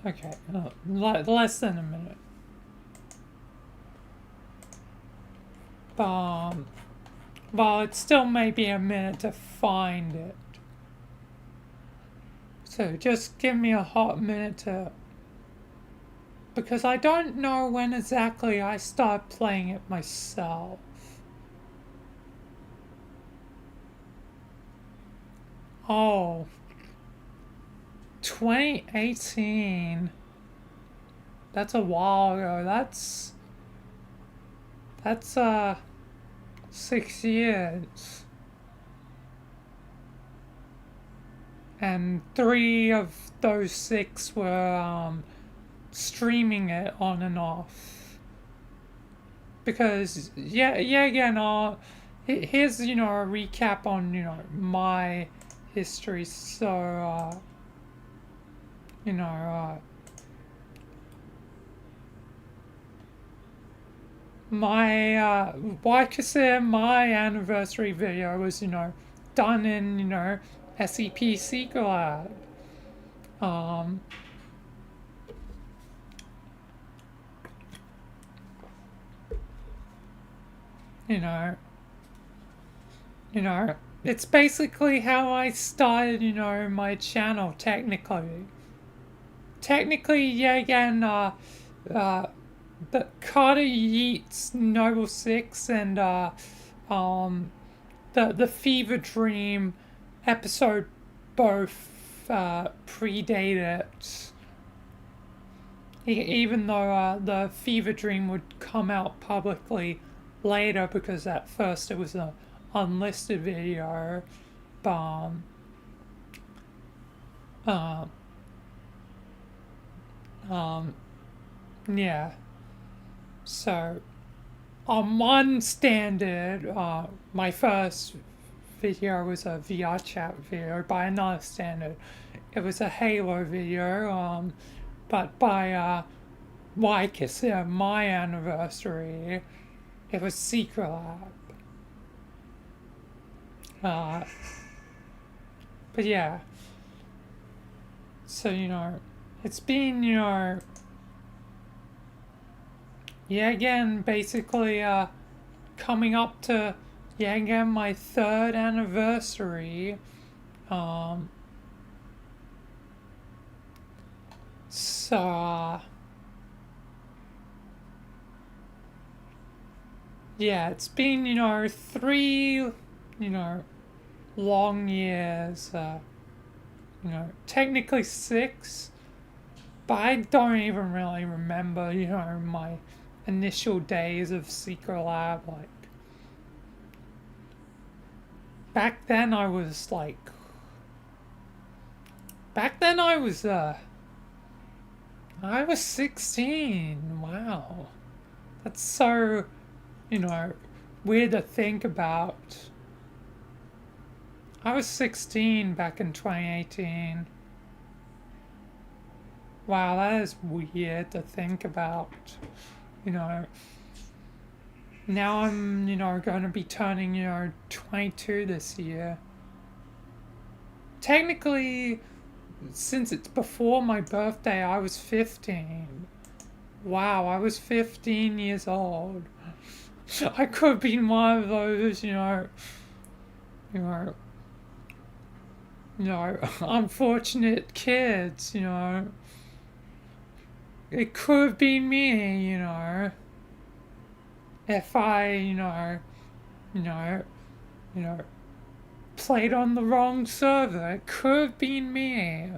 okay, less than a minute. Well, it still may be a minute to find it. So just give me a hot minute to... Because I don't know when exactly I started playing it myself. Oh. 2018. That's a while ago. That's 6 years. And 3 of those 6 were streaming it on and off. Because again, here's, you know, a recap on, you know, my history. So you know, my why consider my anniversary video was, you know, done in, you know, SCP Secret Lab. You know, it's basically how I started, you know, my channel, technically. Yeah, again, the Carter Yeats Noble 6 and the Fever Dream episode both predate it. Even though the Fever Dream would come out publicly later, because at first it was an unlisted video. Yeah. So, on one standard, my first video was a VR chat video. By another standard, it was a Halo video. But by what I consider my anniversary, it was Secret Lab. But yeah. So, you know, it's been, you know, yeah, again, basically coming up to, yeah, again, my 3rd anniversary. So yeah, it's been, you know, 3, you know, long years, you know, technically 6, But I don't even really remember, you know, my initial days of Secret Lab. Like, back then I was like, I was 16. Wow. That's so, you know, weird to think about. I was 16 back in 2018. Wow, that is weird to think about. You know, now I'm, you know, going to be turning, you know, 22 this year. Technically, since it's before my birthday, I was 15. Wow, I was 15 years old. I could have been one of those, you know, unfortunate kids, you know. It could have been me, you know, if I, you know, you know, played on the wrong server. It could have been me,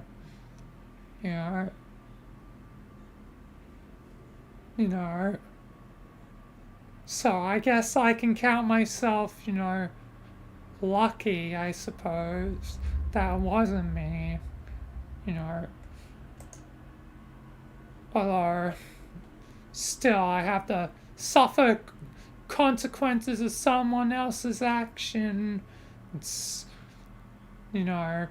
you know, you know. So I guess I can count myself, you know, lucky, I suppose, that it wasn't me, you know. Although, still, I have to suffer consequences of someone else's action. It's, you know,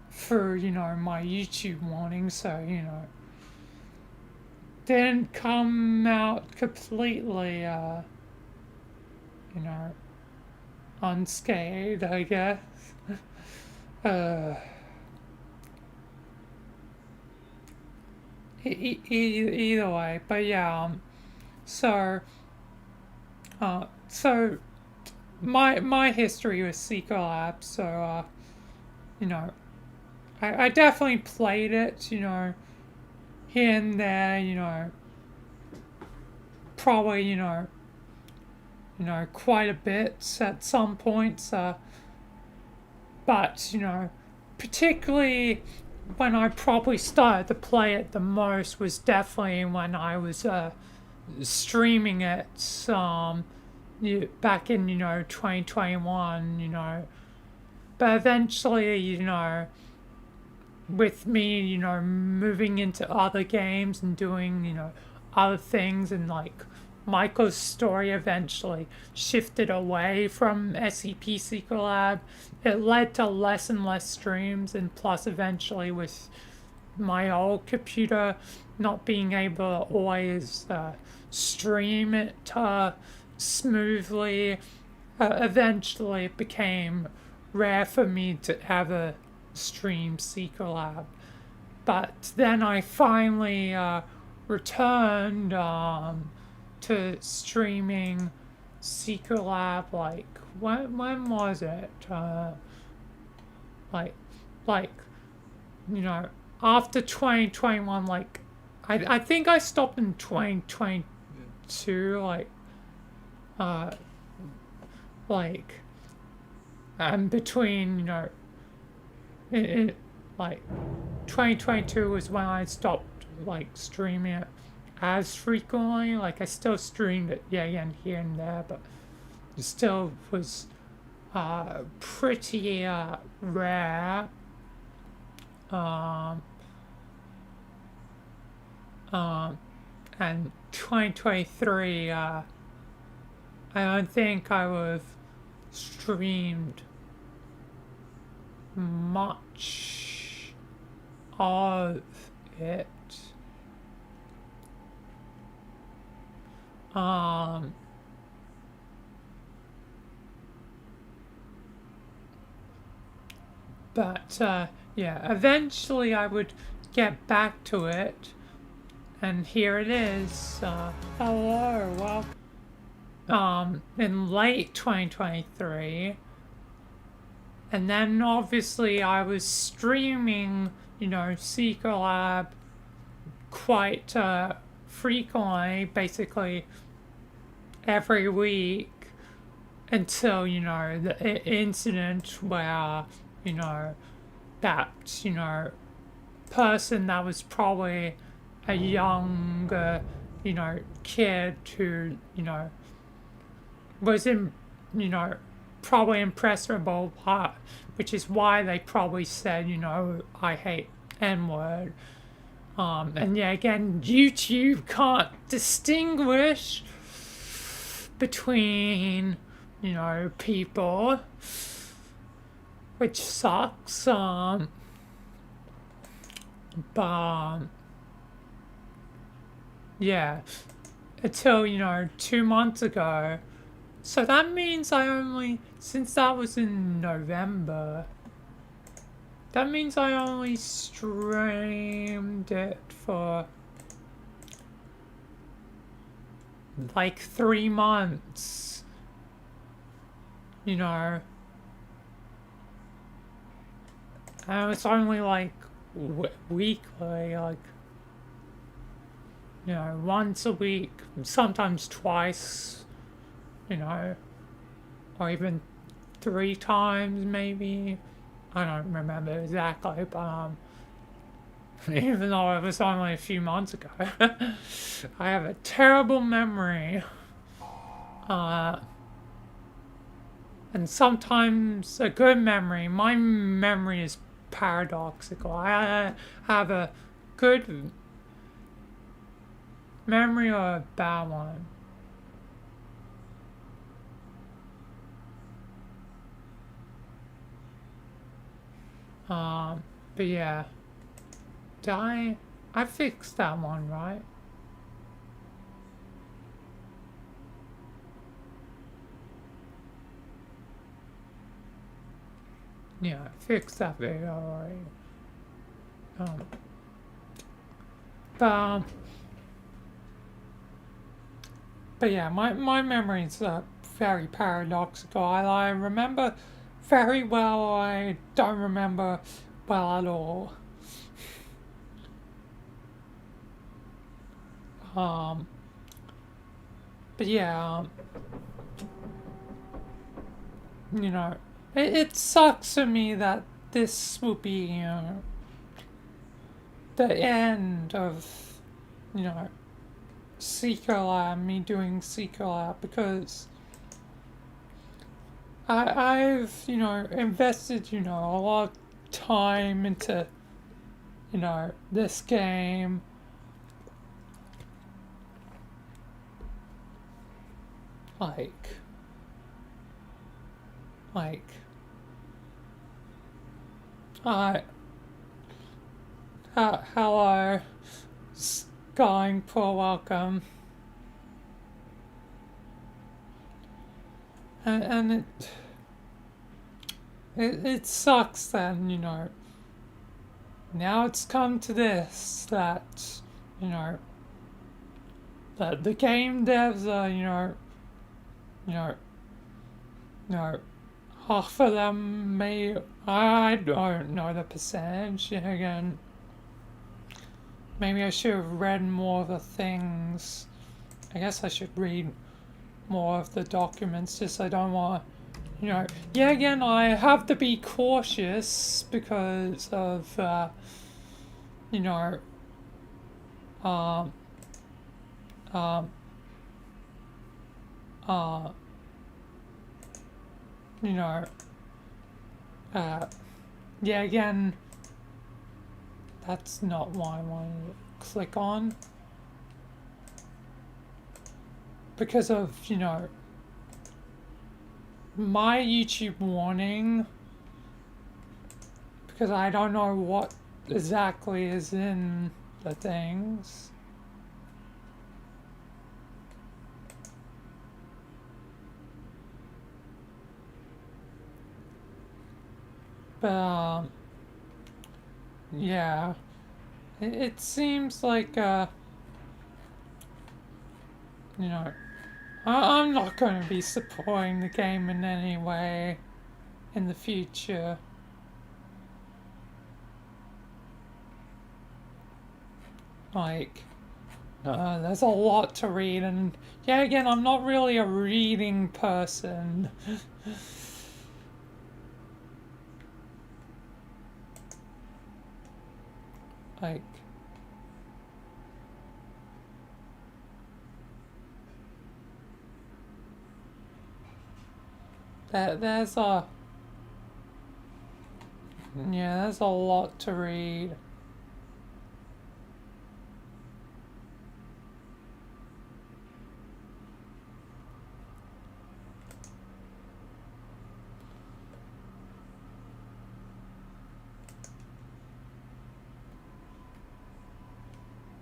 for, you know, my YouTube warning, so, you know, didn't come out completely, you know, unscathed, I guess. Either way, but yeah, so, so my history with Secret Lab, so, you know, I definitely played it, you know, here and there, you know, probably, you know, quite a bit at some points, but, you know, particularly when I probably started to play it the most was definitely when I was streaming it back in, you know, 2021, you know. But eventually, you know, with me, you know, moving into other games and doing, you know, other things, and like Michael's story eventually shifted away from SCP Secret Lab. It led to less and less streams, and plus eventually with my old computer not being able to always stream it smoothly, eventually it became rare for me to ever stream Secret Lab. But then I finally returned to streaming Secret Lab, like, when was it? Like, you know, after 2021, like, I think I stopped in 2022, like, and between, you know, like, 2022 was when I stopped, like, streaming it as frequently. Like, I still streamed it, yeah, again, here and there, but it still was pretty rare. And 2023, I don't think I would have streamed much of it. But yeah, eventually I would get back to it, and here it is. Hello, welcome. In late 2023, and then obviously I was streaming, you know, Secret Lab quite frequently, basically every week, until, you know, the incident where, you know, that, you know, person that was probably a younger, kid who, was in, probably impressionable part, which is why they probably said, I hate N-word. And yeah, again, YouTube can't distinguish between, people, which sucks. But yeah, until 2 months ago. So that means since that was in November, that means I only streamed it for like 3 months, and it's only like weekly, like, once a week, sometimes twice, or even 3 times maybe. I don't remember exactly, but even though it was only a few months ago, I have a terrible memory. And sometimes a good memory. My memory is paradoxical. I have a good memory or a bad one. But yeah, I fixed that one, right? Yeah, I fixed that video already. But yeah, my memories are very paradoxical. I remember very well. I don't remember well at all. But yeah, it sucks to me that this will be, the end of, Secret Lab, me doing Secret Lab, because I've, invested, a lot of time into, this game. Hello, going for welcome. And it sucks that, now it's come to this, that, that the game devs are, half of them I don't know the percentage, again, maybe I should have read more of the things. I guess I should read more of the documents, just I don't want, yeah, again, I have to be cautious because of, yeah, again, that's not what I wanted to click on. Because of, my YouTube warning, because I don't know what exactly is in the things. But, yeah, it seems like, I'm not going to be supporting the game in any way in the future. There's a lot to read, and yeah, again, I'm not really a reading person. Like, there's a, yeah, there's a lot to read.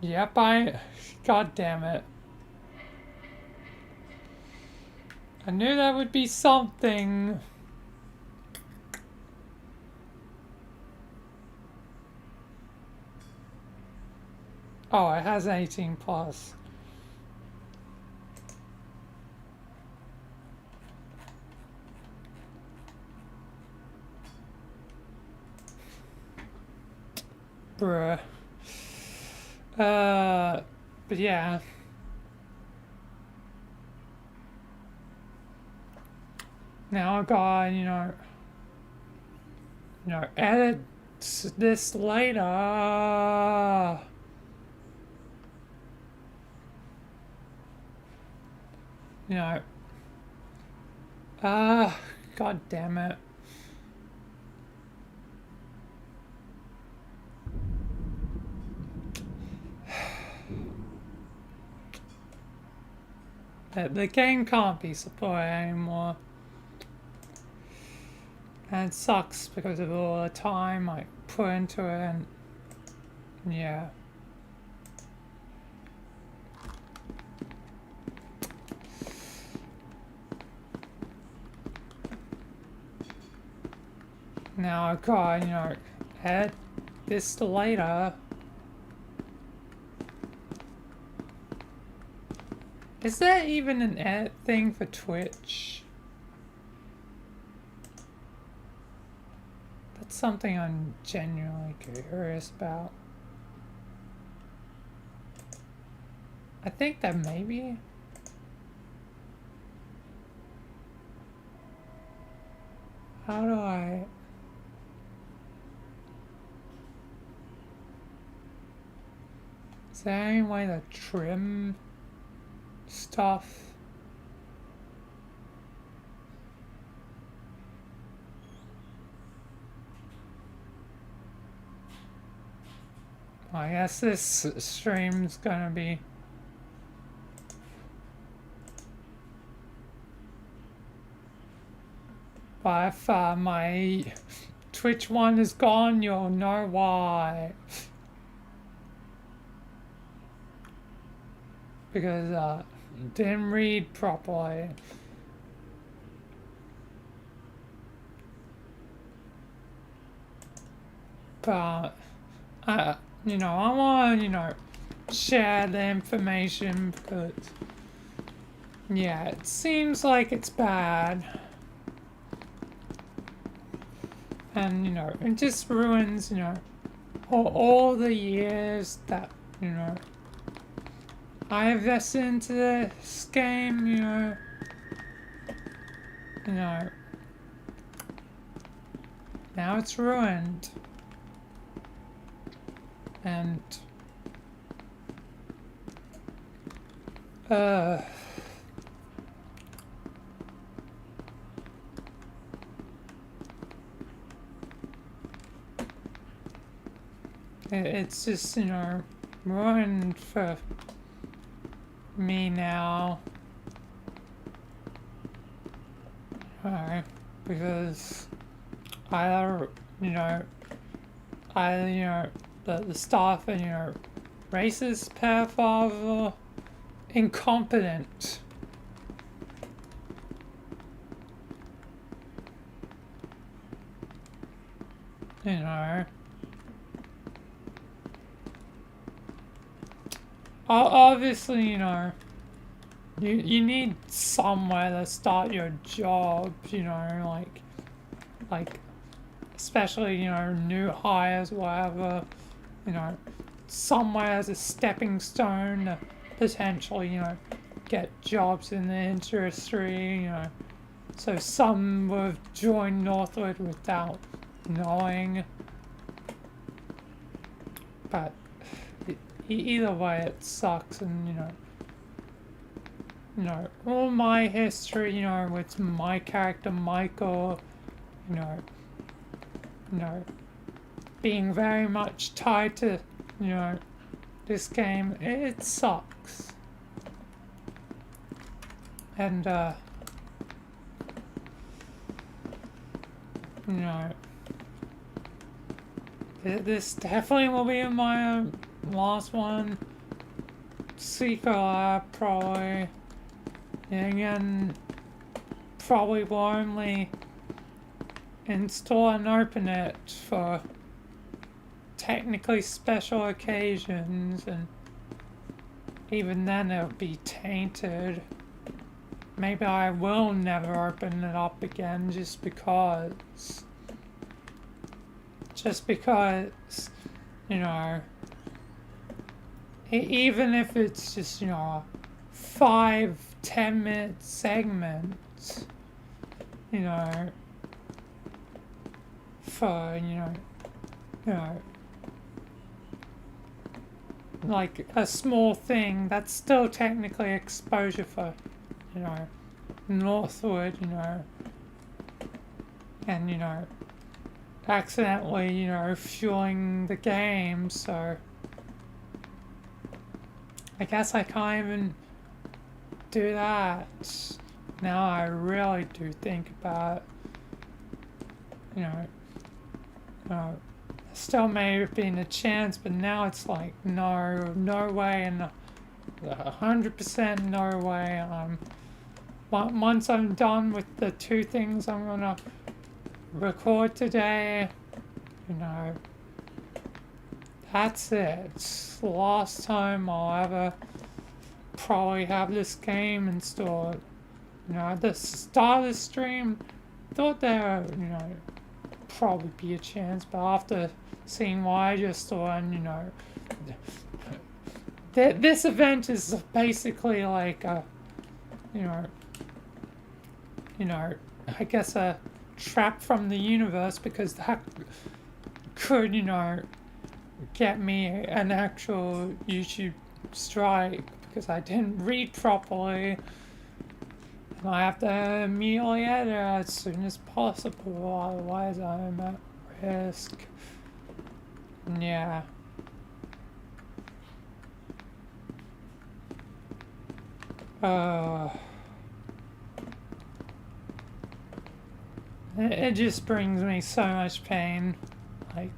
Yep, God damn it. I knew that would be something. Oh, it has 18 plus. Bruh. But yeah. Now I got, edit this later. You know, God damn it. The game can't be supported anymore. And it sucks because of all the time I put into it and yeah. Now I've got, add this later. Is there even an edit thing for Twitch? That's something I'm genuinely curious about. I think that maybe. How do I... Is there any way to trim stuff? I guess this stream's gonna be... But if my Twitch one is gone, you'll know why. Because didn't read properly. But I want to, share the information because, yeah, it seems like it's bad. And, it just ruins, all the years that, I invested into this game, now it's ruined. And, it's just, ruined for me now. Because either, the staff and, racist, pedophiles, or incompetent. Obviously, you need somewhere to start your job, like, especially, new hires, whatever, somewhere as a stepping stone to potentially, get jobs in the industry, so some would have joined Northwood without knowing. But either way, it sucks, and all my history, with my character Michael, you know, being very much tied to, this game, it sucks. And, this definitely will be my last one. Secret Lab, probably. And again, probably will only install and open it for technically special occasions, and even then it'll be tainted. Maybe I will never open it up again just because, even if it's just, a 5-10 minute segment, for, like a small thing, that's still technically exposure for, Northwood, and, accidentally, fueling the game, so I guess I can't even do that. Now I really do think about, still may have been a chance, but now it's like, no way, and 100% no way. Once I'm done with the 2 things I'm gonna record today, that's it. It's the last time I'll ever probably have this game installed. At the start of the stream, thought there, probably be a chance, but after seeing what I just saw, and this event is basically like a, I guess a trap from the universe, because that could, get me an actual YouTube strike, because I didn't read properly. And I have to immediately edit as soon as possible, otherwise I'm at risk. Yeah. It just brings me so much pain. Like,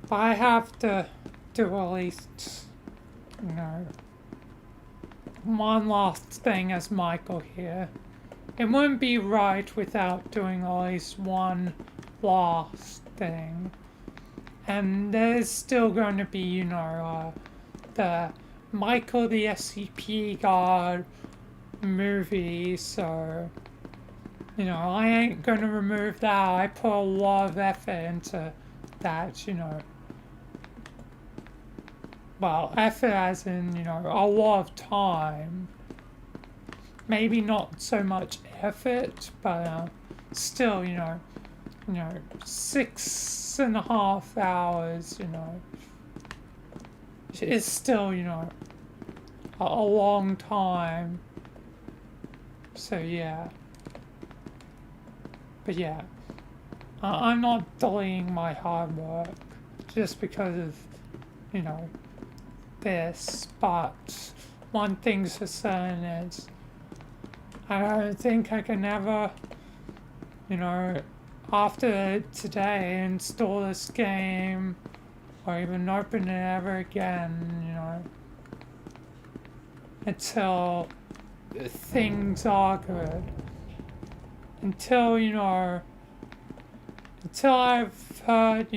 if I have to do at least, one last thing as Michael here, it wouldn't be right without doing at least one last thing. And there's still going to be, the Michael the SCP God movie, so, I ain't going to remove that. I put a lot of effort into that, well, effort as in, a lot of time. Maybe not so much effort, but still, 6.5 hours, is still, a long time. So, yeah. But, yeah. I'm not delaying my hard work just because of, this, but one thing's for certain is I don't think I can ever, after today, install this game or even open it ever again, until things are good. Until, until I've heard,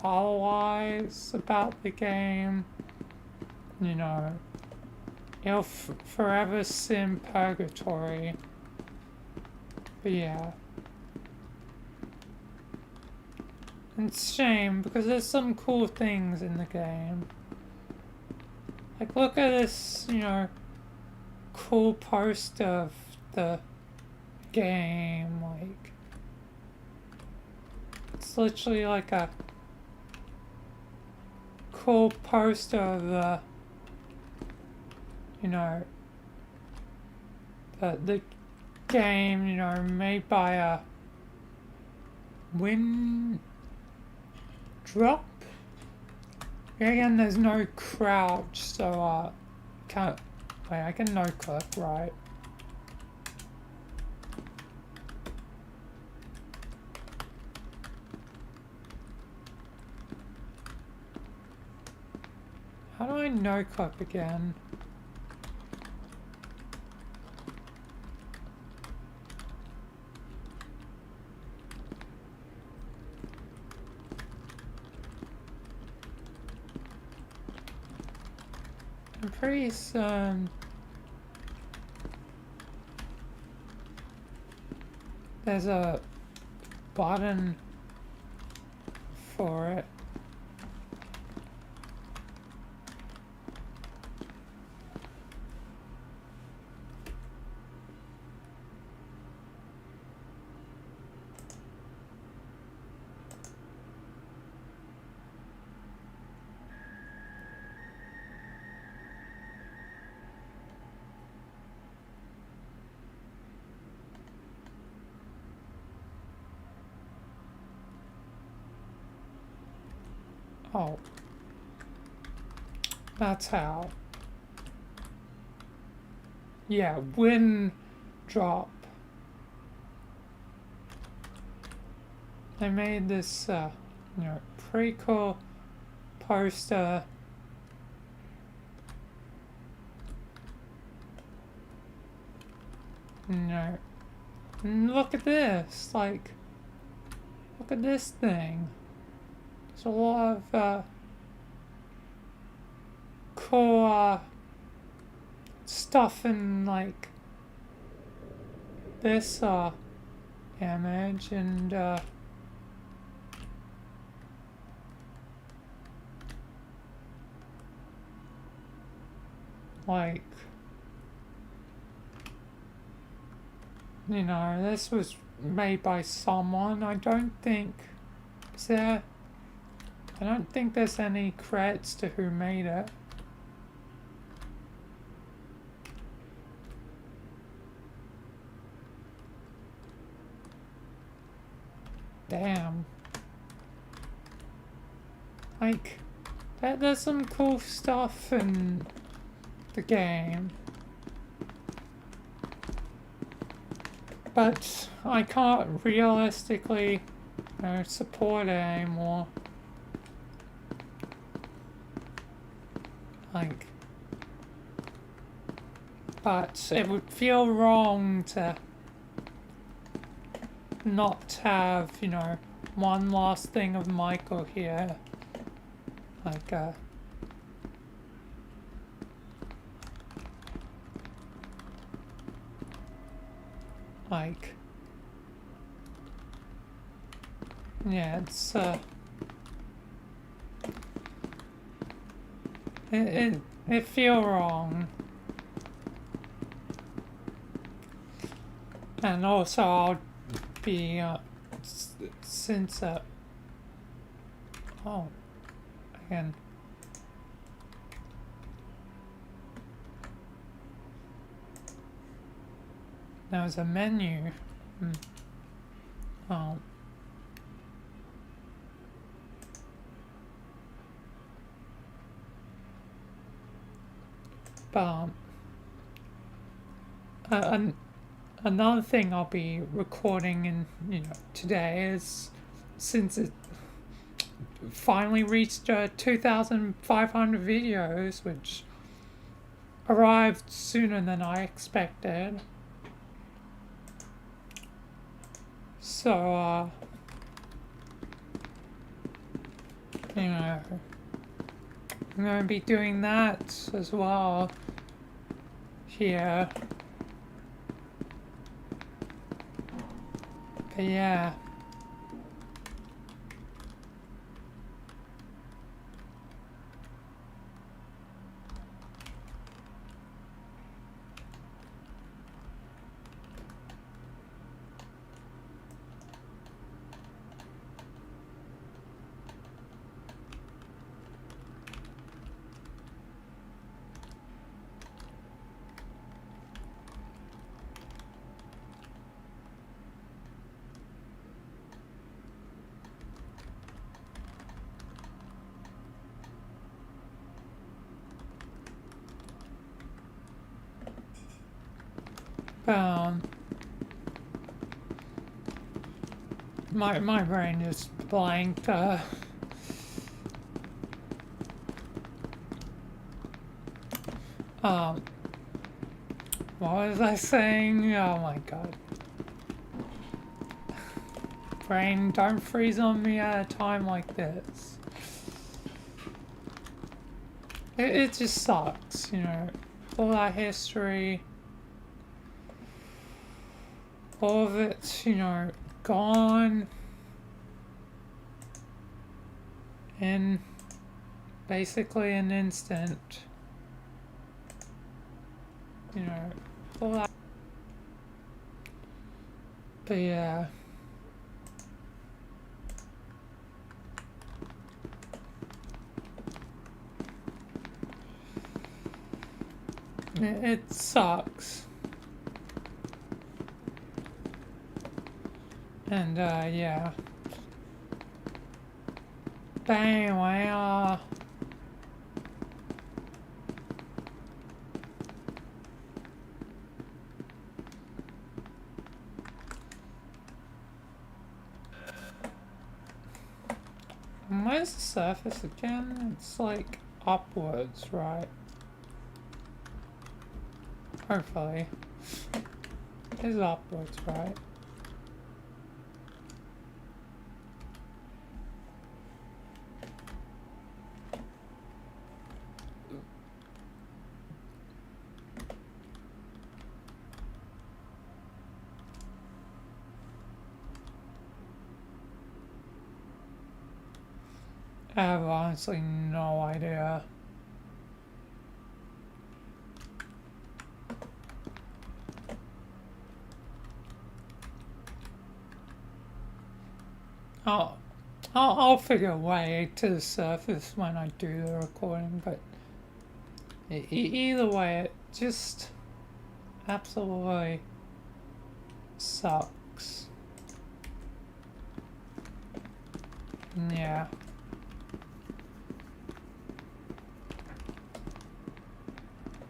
otherwise about the game, it'll forever sim purgatory. But yeah. It's a shame, because there's some cool things in the game. Like, look at this, cool poster of the game, like, it's literally like a cool poster of you know, the game, you know, made by a wind drop. Again, there's no crouch, so can't wait. I can no click, right? How do I no click again? I'm pretty certain there's a button for it. Oh. That's how. Yeah, wind drop. They made this, you know, pretty cool poster. You know, and look at this, like, look at this thing. There's a lot of, cool, stuff in, like, this, image, and, like, you know, this was made by someone. I don't think, is there, I don't think there's any credits to who made it. Damn. Like, there's some cool stuff in the game. But I can't realistically, you know, support it anymore. Like, but it would feel wrong to not have, you know, one last thing of Michael here. Like, yeah, it's, it feel wrong. And also I'll be, since, oh, again. There's a menu. Oh. But another thing I'll be recording in, you know, today is, since it finally reached 2,500 videos, which arrived sooner than I expected. So, you know, I'm going to be doing that as well here. But yeah. my brain just blanked. What was I saying? Oh my god. Brain, don't freeze on me at a time like this. It just sucks, you know. All that history, all of it's, you know, gone in basically an instant. You know, all that. But yeah. It sucks. And, yeah. But anyway, where's the surface again? It's like upwards, right? Hopefully. It's upwards, right? I have honestly no idea. I'll figure a way to the surface when I do the recording, but either way, it just absolutely sucks. Yeah.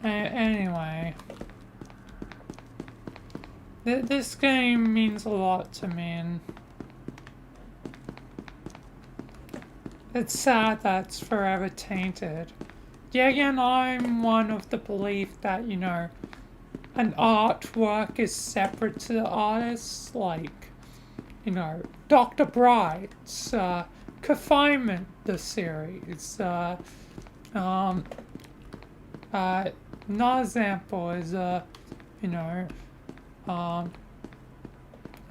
Anyway, this game means a lot to me, and it's sad that it's forever tainted. Yeah, again, I'm one of the belief that, you know, an artwork is separate to the artist, like, you know, Dr. Bright's Confinement, the series. Another example is, you know,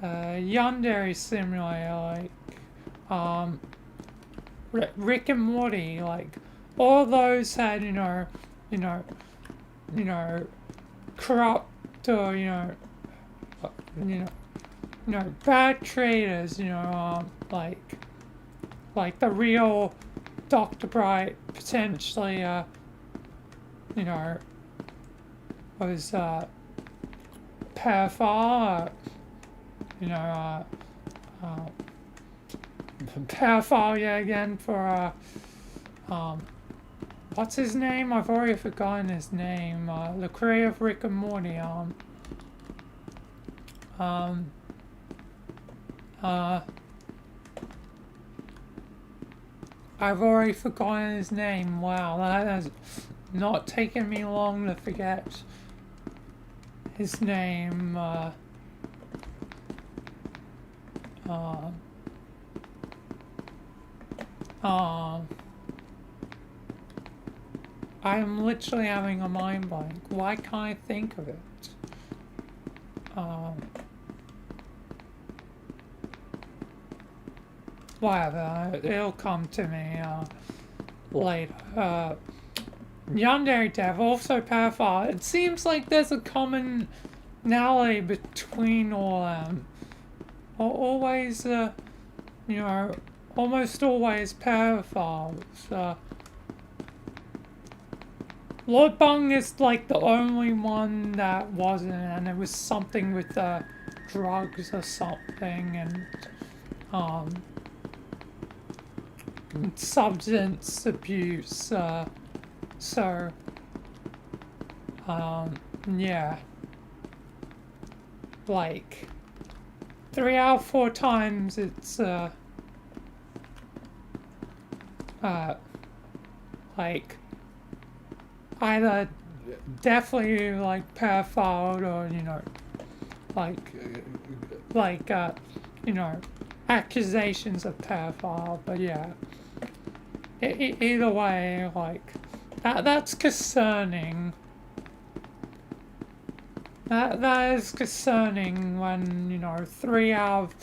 Yandere Simulator, like, Rick and Morty, like, all those had, you know, corrupt or, bad traders, like the real Dr. Bright potentially, was pedophile, pedophile, yeah, again, for, what's his name? I've already forgotten his name. The creator of Rick and Morty, I've already forgotten his name. Wow, that has not taken me long to forget his name. I'm literally having a mind blank. Why can't I think of it? Whatever, it'll come to me later. Yandere Dev, also pedophile. It seems like there's a commonality between all them. Always, almost always pedophiles. Lord Bung is like the only one that wasn't, and it was something with drugs or something, and substance abuse. Yeah. like 3 out of 4 times it's like either definitely like pedophile or like you know accusations of pedophile, but yeah, either way, like that's concerning. That is concerning when 3 out of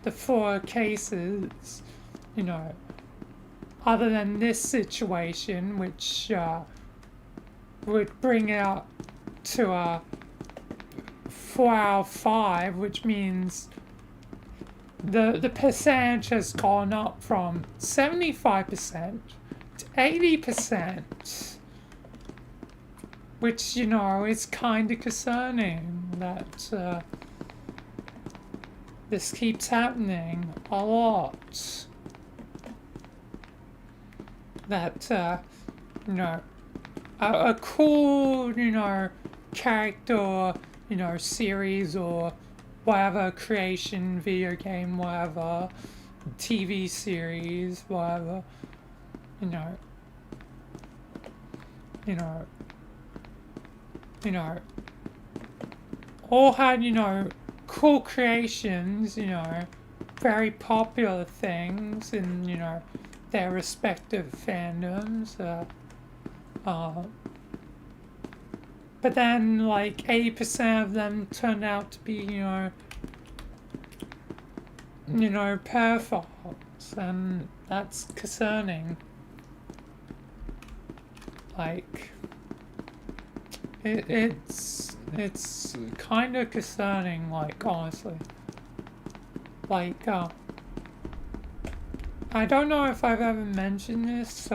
the 4 cases, other than this situation, which would bring it up to a 4 out of 5, which means the percentage has gone up from 75% to 80%, which is kind of concerning that this keeps happening a lot. That a cool character series or whatever creation, video game, whatever, TV series, whatever, all had cool creations, very popular things in their respective fandoms, but then like 80% of them turned out to be pedophiles, and that's concerning. Like it's kind of concerning, like, honestly. Like I don't know if I've ever mentioned this,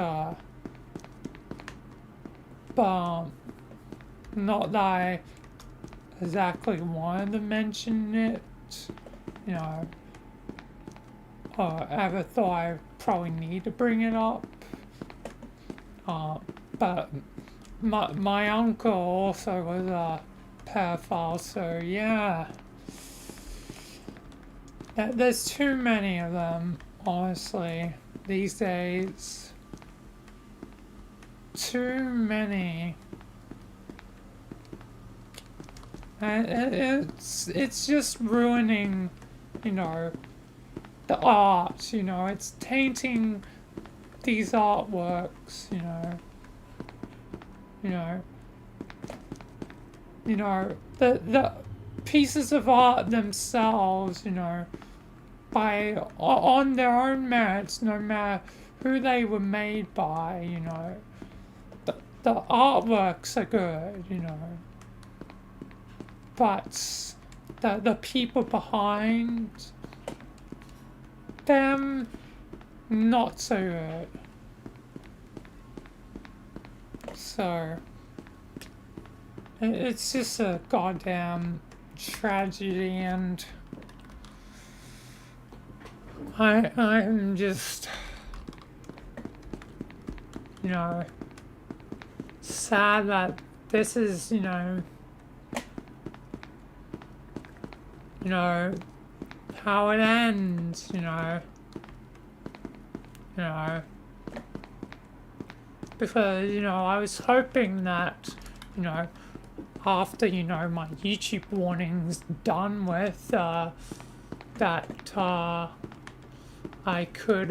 but not that I exactly wanted to mention it, or ever thought I probably need to bring it up. But my uncle also was a pedophile, so yeah. There's too many of them, honestly, these days. Too many. And it's just ruining, the art, it's tainting these artworks, the pieces of art themselves, by on their own merits, no matter who they were made by, the artworks are good, but the people behind them, not so good. So it's just a goddamn tragedy, and I'm just sad that this is how it ends, because I was hoping that after my YouTube warnings done with, that I could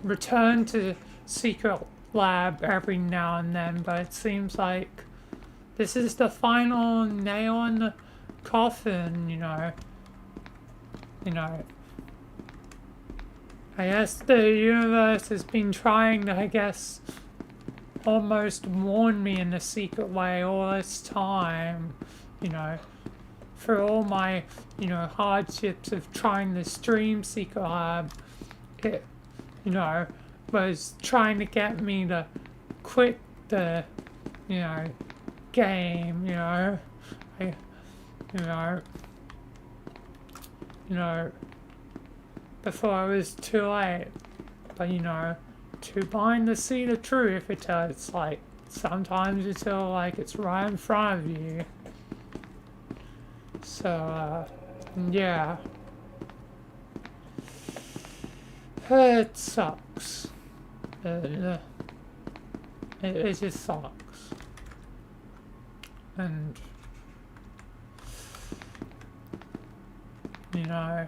return to Secret Lab every now and then, but it seems like this is the final nail in the coffin, I guess the universe has been trying to, almost warn me in a secret way all this time, for all my, hardships of trying to stream Secret Lab. It, was trying to get me to quit the, game, before it was too late. But, too blind to see the truth, it's like sometimes you feel like it's right in front of you. So, yeah. It sucks. It just sucks. And, you know,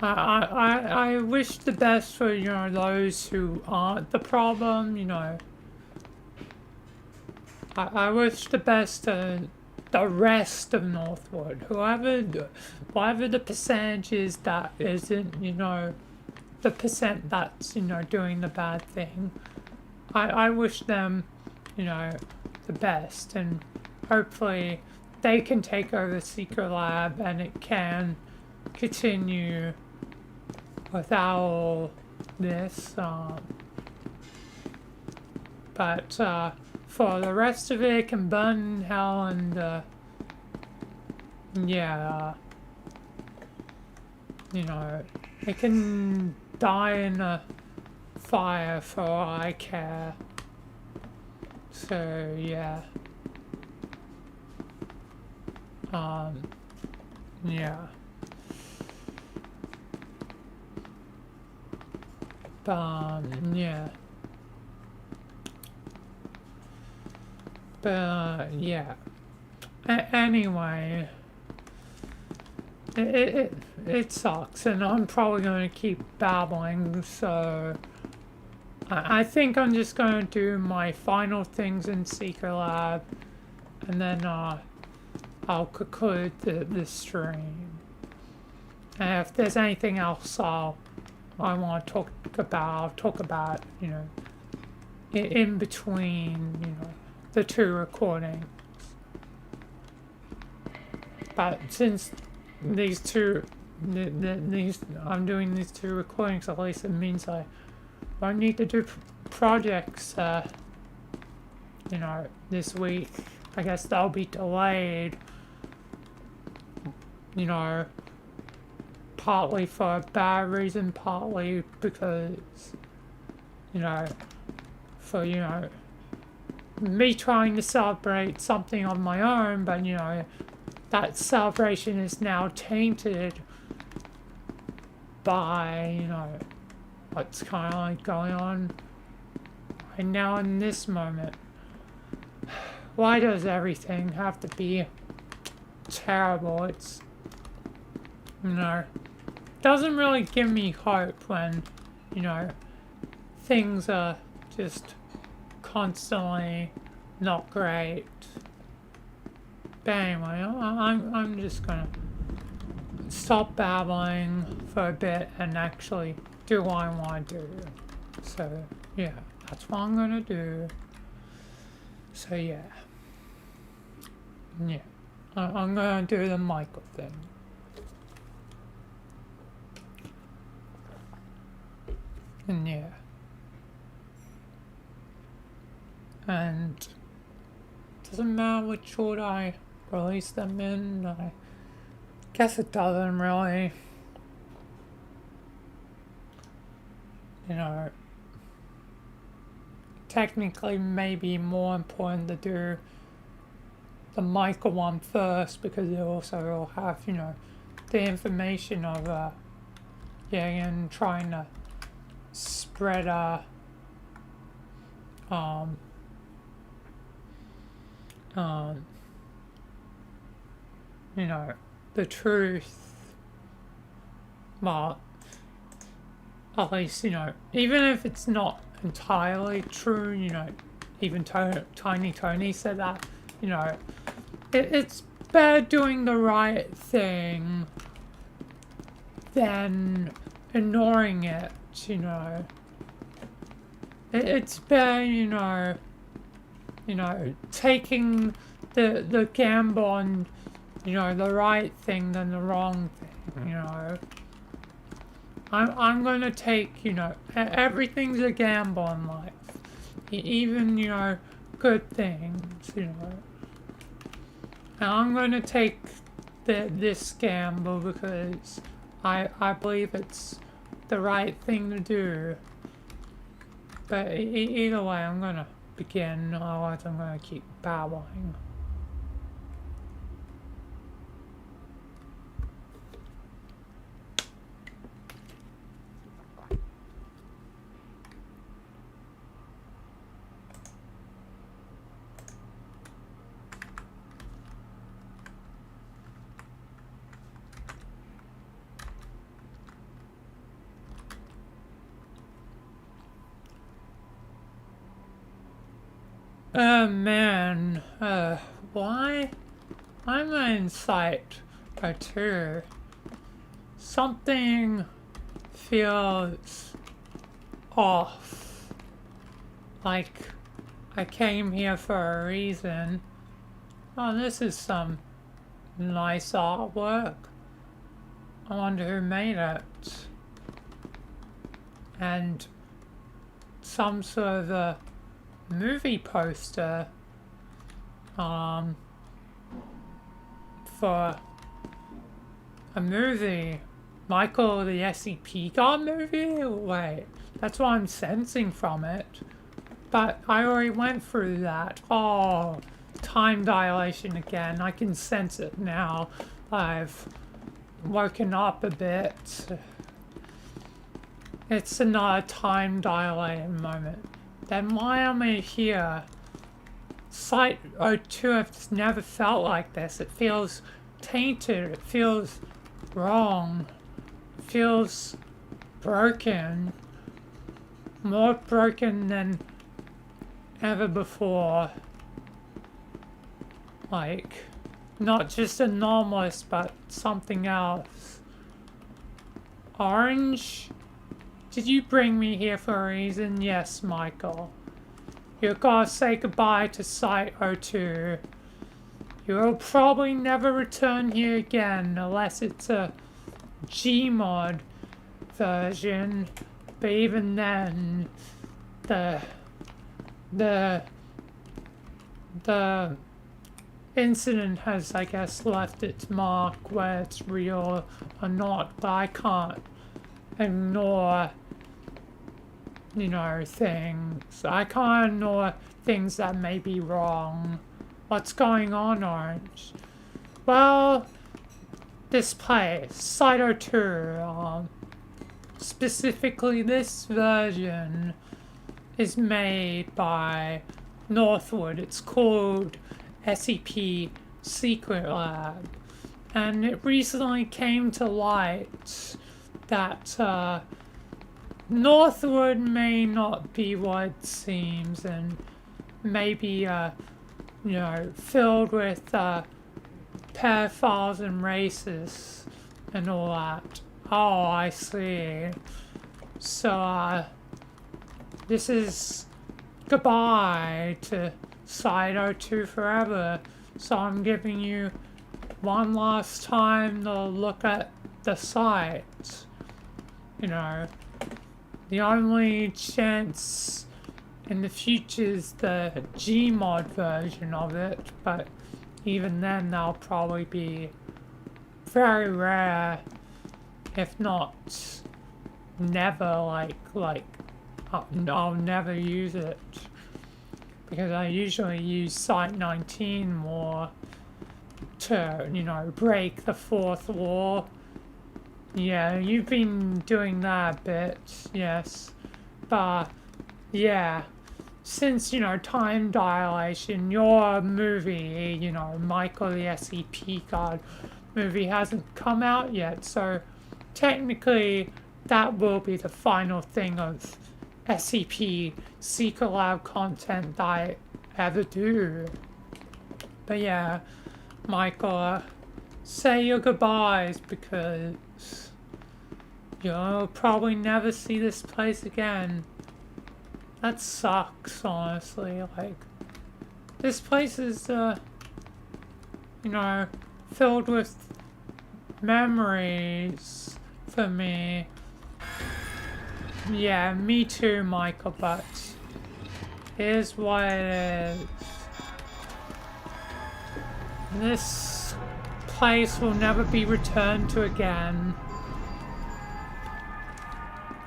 I wish the best for, you know, those who aren't the problem, you know. I wish the best to the rest of Northwood, whatever the percentage is that isn't, you know, the percent that's, you know, doing the bad thing. I wish them, you know, the best, and hopefully they can take over Secret Lab and it can continue without all this. But for the rest of it, it can burn in hell, and yeah, you know, it can die in a fire for all I care. So yeah. Yeah. Yeah. But yeah. Anyway, it sucks, and I'm probably going to keep babbling. So I think I'm just going to do my final things in Secret Lab, and then I'll conclude the stream. And if there's anything else I want to talk about, I'll talk about, you know, in between, you know, the two recordings. But since these two, I'm doing these two recordings, at least it means I won't need to do projects, you know, this week. I guess they'll be delayed, you know, partly for a bad reason, partly because, you know, for, you know, me trying to celebrate something on my own, but, you know, that celebration is now tainted by, you know, what's kind of like going on right now in this moment. Why does everything have to be terrible? It's, you know, doesn't really give me hope when, you know, things are just constantly not great. But anyway, I'm just gonna stop babbling for a bit and actually do what I want to do. So yeah, that's what I'm gonna do. So yeah, I'm gonna do the Michael thing. And yeah, and doesn't matter which order I release them in. I guess it doesn't really. You know, technically maybe more important to do the Michael one first, because it also will have, you know, the information of and trying to spread you know, the truth. Well, at least, you know, even if it's not entirely true, you know, even Tiny Tony said that, you know, it's better doing the right thing than ignoring it, you know. It's better, you know, taking the gamble on, you know, the right thing than the wrong thing, you know. I'm gonna take, you know, everything's a gamble in life. Even, you know, good things, you know. And I'm gonna take this gamble because I believe it's the right thing to do. But either way, I'm gonna begin, otherwise I'm gonna keep babbling. Man, why? I'm in Site 02. Something feels off. Like I came here for a reason. Oh, this is some nice artwork. I wonder who made it. And some sort of a movie poster for a movie. Michael the SCP God movie? Wait, that's what I'm sensing from it. But I already went through that. Oh, time dilation again. I can sense it now. I've woken up a bit. It's another time dilating moment. Then why am I here? Site 02 has never felt like this. It feels tainted. It feels wrong. It feels broken. More broken than ever before. Like, not just anomalous, but something else. Orange? Did you bring me here for a reason? Yes, Michael. You're gonna say goodbye to Site 02. You'll probably never return here again unless it's a Gmod version. But even then, the incident has, I guess, left its mark, whether it's real or not. But I can't ignore, you know, things. I can't ignore things that may be wrong. What's going on, Orange? Well, this place, Site 02, specifically this version, is made by Northwood. It's called SCP Secret Lab. And it recently came to light that Northwood may not be what it seems, and maybe, you know, filled with pedophiles and racists and all that. Oh, I see. So, this is goodbye to Site 02 forever. So I'm giving you one last time to look at the site. You know, the only chance in the future is the Gmod version of it, but even then that'll probably be very rare, if not never. I'll never use it, because I usually use Site 19 more to, you know, break the fourth wall. Yeah, you've been doing that a bit, yes. But, yeah, since, you know, time dilation, your movie, you know, Michael the SCP God movie hasn't come out yet, so technically that will be the final thing of SCP Secret Lab content that I ever do. But yeah, Michael, say your goodbyes, because you'll probably never see this place again. That sucks, honestly. Like, this place is, you know, filled with memories for me. Yeah, me too, Michael, but here's what it is. This place will never be returned to again.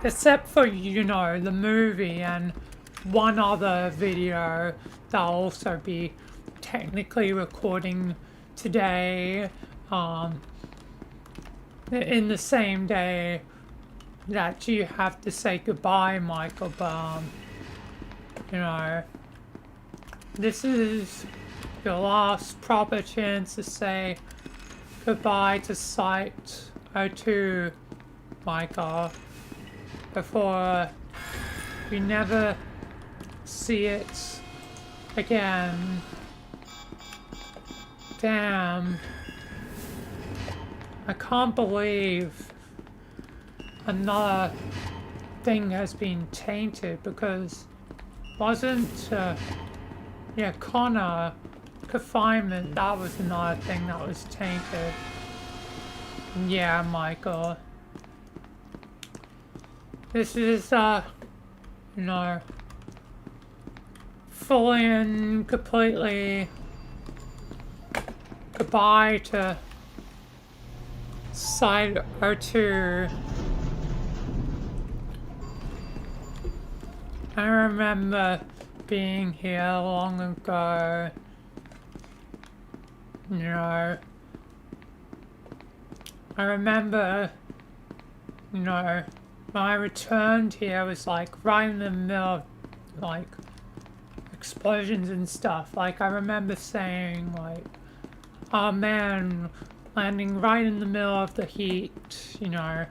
Except for, you know, the movie and one other video that I'll also be technically recording today, in the same day that you have to say goodbye, Michael, but, you know, this is your last proper chance to say goodbye to Site 02, Michael, before we never see it again. Damn. I can't believe another thing has been tainted, because wasn't, yeah, Connor confinement, that was another thing that was tainted. Yeah, Michael. This is, you know, fully and completely goodbye to Site 02. I remember being here long ago, you know. I remember, you know, when I returned here, it was like right in the middle of like explosions and stuff. Like, I remember saying like, oh man, landing right in the middle of the heat, you know.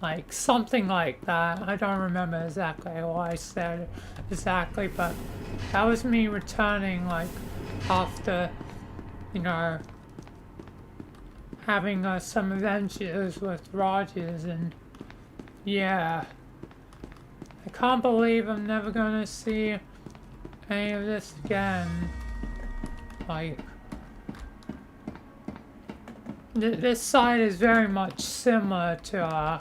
Like something like that. I don't remember exactly what I said exactly, but that was me returning like after, you know, having some adventures with Rogers, and yeah. I can't believe I'm never gonna see any of this again. Like, this site is very much similar to,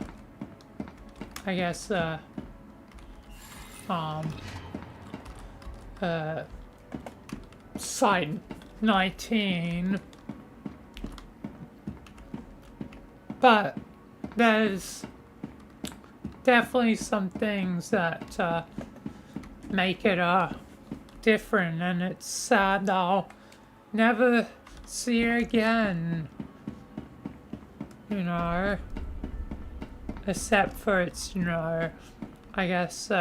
I guess, Site 19. But there's definitely some things that make it different, and it's sad that I'll never see it again, you know, except for its, you know, I guess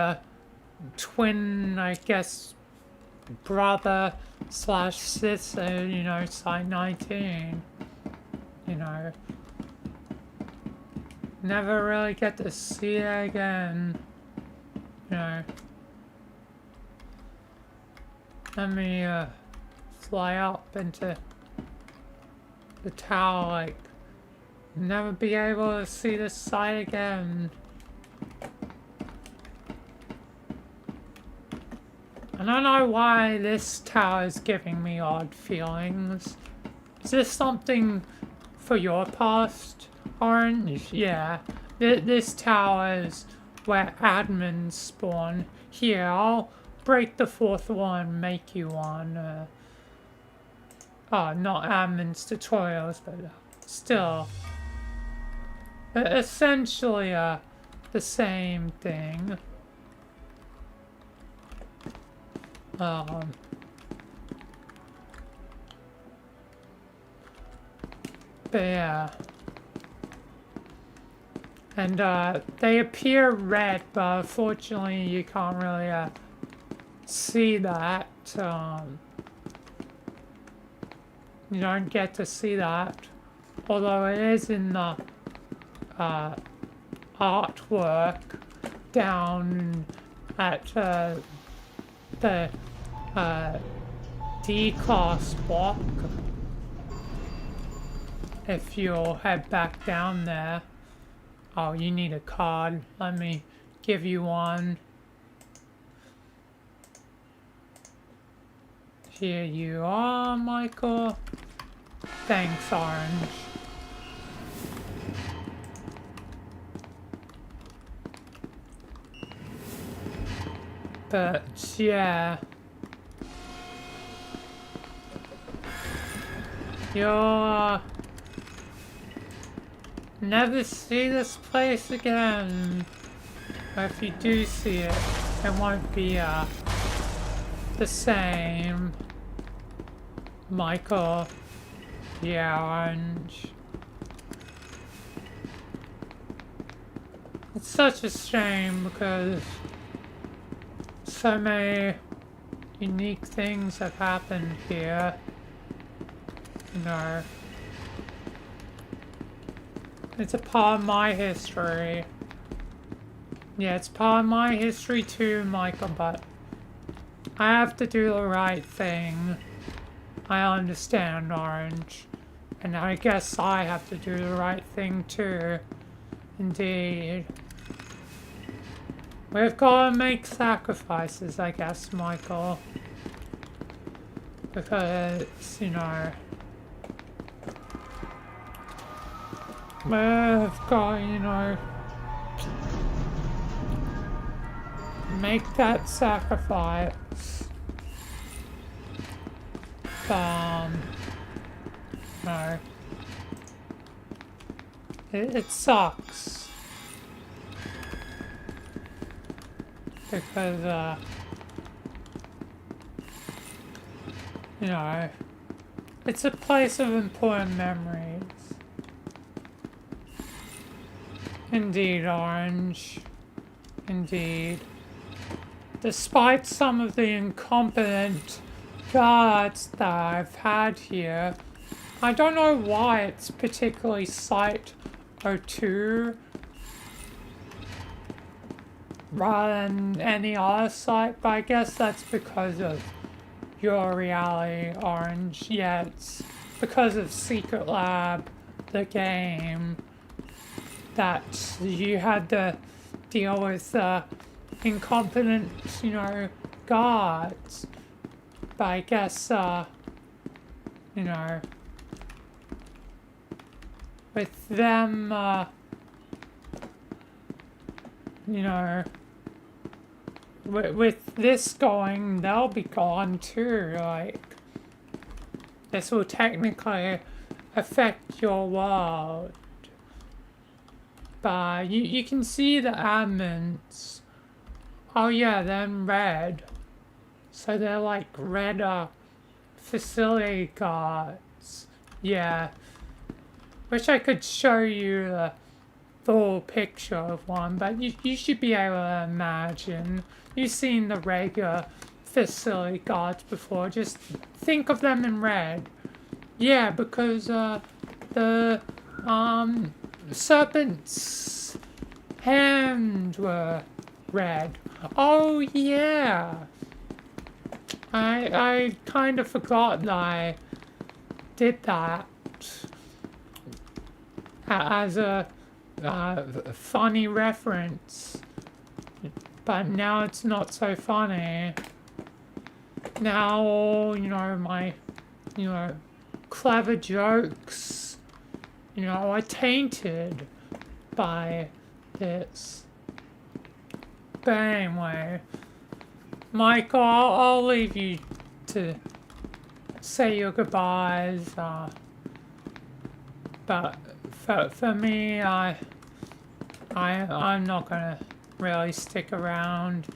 twin, I guess, brother slash sister, you know, Site 19, you know. Never really get to see it again, you know. Let me fly up into the tower, like, never be able to see this site again. I don't know why this tower is giving me odd feelings. Is this something for your past, Orange? Yeah. This tower is where admins spawn. Here, I'll break the fourth one, make you one. Oh, not admins tutorials, but still. Essentially, the same thing. But yeah. And they appear red, but unfortunately you can't really see that. You don't get to see that, although it is in the artwork down at the D-class block. If you'll head back down there. Oh, you need a card. Let me give you one. Here you are, Michael. Thanks, Orange. But, yeah. You'll never see this place again. Or if you do see it, it won't be the same. Michael, yeah, orange. It's such a shame because so many unique things have happened here. You know, it's a part of my history. Yeah, it's part of my history too, Michael, but I have to do the right thing. I understand, Orange. And I guess I have to do the right thing too. Indeed. We've got to make sacrifices, I guess, Michael. Because, you know, we've got, you know, make that sacrifice. No. It sucks. Because, you know, it's a place of important memories. Indeed, Orange. Indeed. Despite some of the incompetent guards that I've had here, I don't know why it's particularly Site 02 rather than any other site, but I guess that's because of your reality, Orange. Yeah, it's because of Secret Lab, the game, that you had to deal with incompetent, you know, guards. But I guess, you know, with them, you know, with this going, they'll be gone too. Like, this will technically affect your world. But you can see the admins. Oh yeah, they're in red. So they're like red facility guards. Yeah. Wish I could show you the full picture of one, but you should be able to imagine. You've seen the regular facility guards before. Just think of them in red. Yeah, because the serpent's hand were red. Oh yeah. I kind of forgot that I did that as a funny reference, but now it's not so funny. Now, you know, my, you know, clever jokes, you know, are tainted by this. But anyway, Michael, I'll leave you to say your goodbyes, but for me, I'm not gonna really stick around.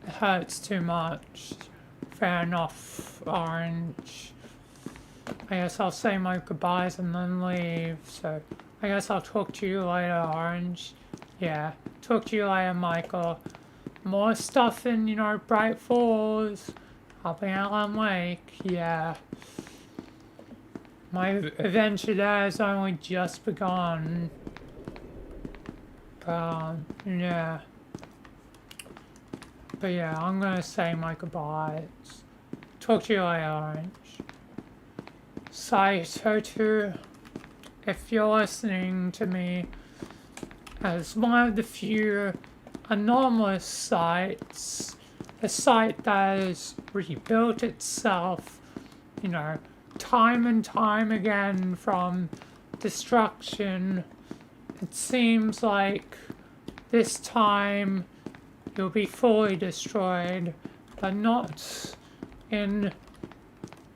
It hurts too much. Fair enough, Orange. I guess I'll say my goodbyes and then leave. So I guess I'll talk to you later, Orange. Yeah, talk to you later, Michael. More stuff in, you know, Bright Falls. Up in Allen Lake, yeah. My adventure there has only just begun. Yeah. But yeah, I'm gonna say my goodbyes. Talk to you later, Orange. Saito, if you're listening to me, as one of the few anomalous sites, a site that has rebuilt itself, you know, time and time again from destruction. It seems like this time you'll be fully destroyed, but not in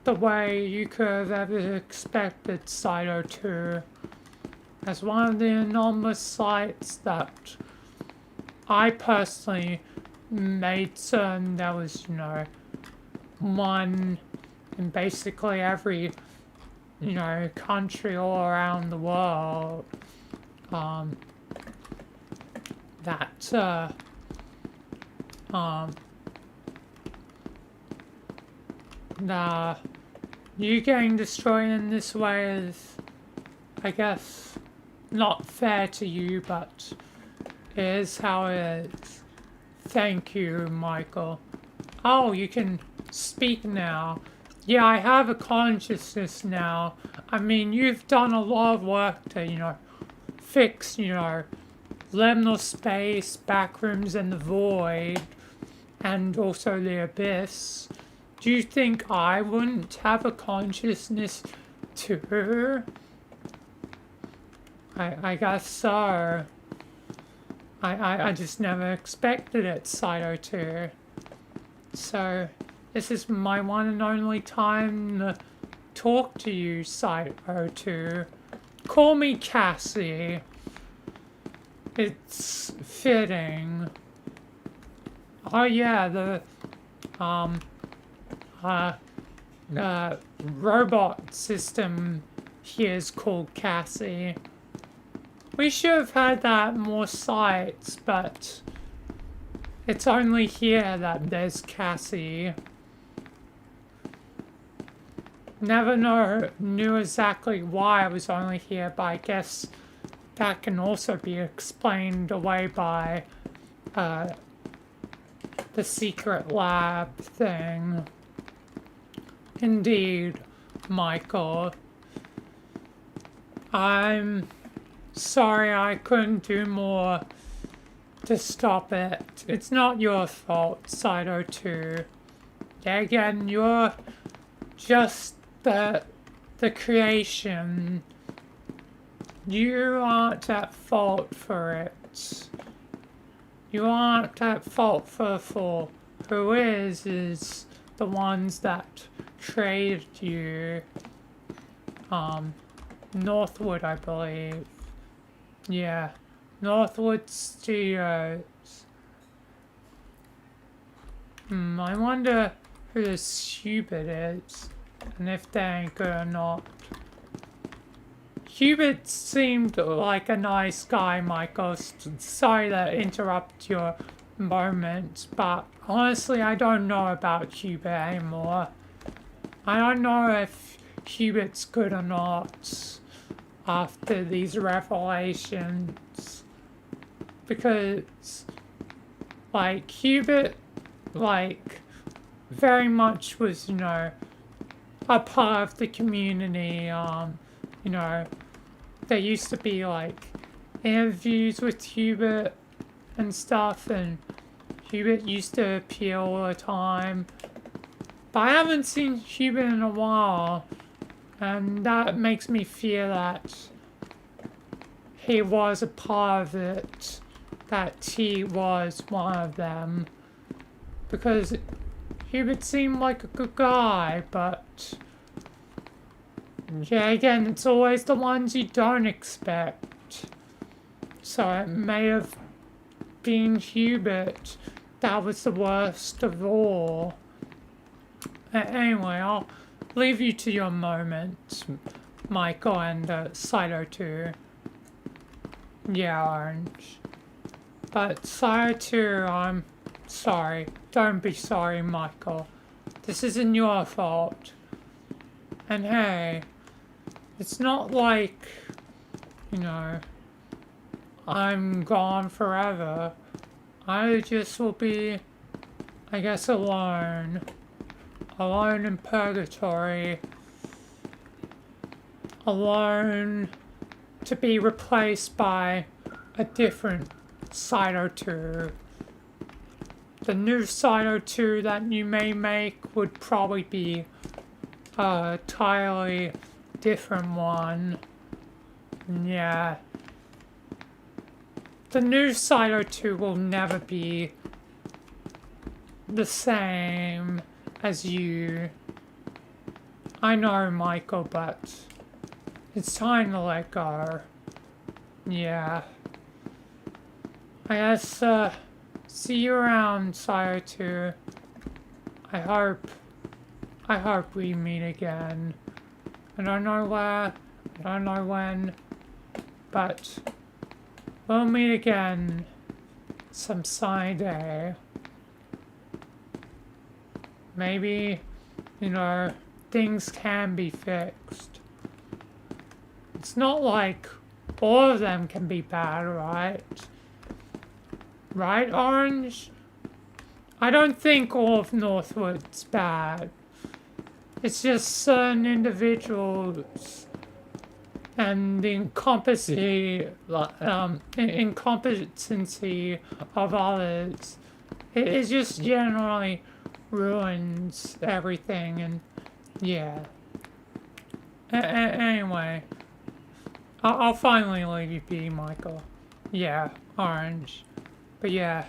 the way you could have ever expected Site 02. As one of the anomalous sites that I personally made certain there was, you know, one in basically every, you know, country all around the world. That, you getting destroyed in this way is, I guess, not fair to you, but it is how it is. Thank you, Michael. Oh, you can speak now. Yeah, I have a consciousness now. I mean, you've done a lot of work to, you know, fix, you know, liminal space, backrooms, and the void, and also the abyss. Do you think I wouldn't have a consciousness too? I guess so. I just never expected it, Cyto 2. So, this is my one and only time to talk to you, Cyto 2. Call me Cassie. It's fitting. Oh yeah, the robot system here is called Cassie. We should have had that more sites, but it's only here that there's Cassie. Never knew exactly why I was only here, but I guess that can also be explained away by the secret lab thing. Indeed, Michael. I'm sorry I couldn't do more to stop it. It's not your fault, Cyto 2. Yeah, again, you're just the creation. You aren't at fault for it. You aren't at fault for who is the ones that created you. Northwood, I believe. Yeah, Northwood Studios. I wonder who this Hubert is, and if they ain't good or not. Hubert seemed like a nice guy, Michael. Sorry to interrupt your moment, but honestly, I don't know about Hubert anymore. I don't know if Hubert's good or not after these revelations. Because, like, Hubert, like, very much was, you know, a part of the community. You know, there used to be, like, interviews with Hubert and stuff, and Hubert used to appear all the time. But I haven't seen Hubert in a while, and that makes me feel that he was a part of it, that he was one of them. Because Hubert seemed like a good guy, but yeah, again, it's always the ones you don't expect. So it may have been Hubert that was the worst of all. Anyway, I'll leave you to your moment, Michael and Cyto 2. Yeah, Orange. But Cyto 2, I'm sorry. Don't be sorry, Michael. This isn't your fault. And hey, it's not like, you know, I'm gone forever. I just will be, I guess, alone. Alone in purgatory. Alone to be replaced by a different Cyto 2. The new Cyto 2 that you may make would probably be a entirely different one. Yeah. The new Cyto 2 will never be the same as you. I know, Michael, but it's time to let go. Yeah. I guess, See you around, Sire 2. I hope we meet again. I don't know where, I don't know when, but we'll meet again some sunny day. Maybe, you know, things can be fixed. It's not like all of them can be bad, right? Right, Orange? I don't think all of Northwood's bad. It's just certain individuals and the incompetency of others. It just generally ruins everything, and yeah. Anyway, I'll finally leave you be, Michael. Yeah, Orange. But yeah,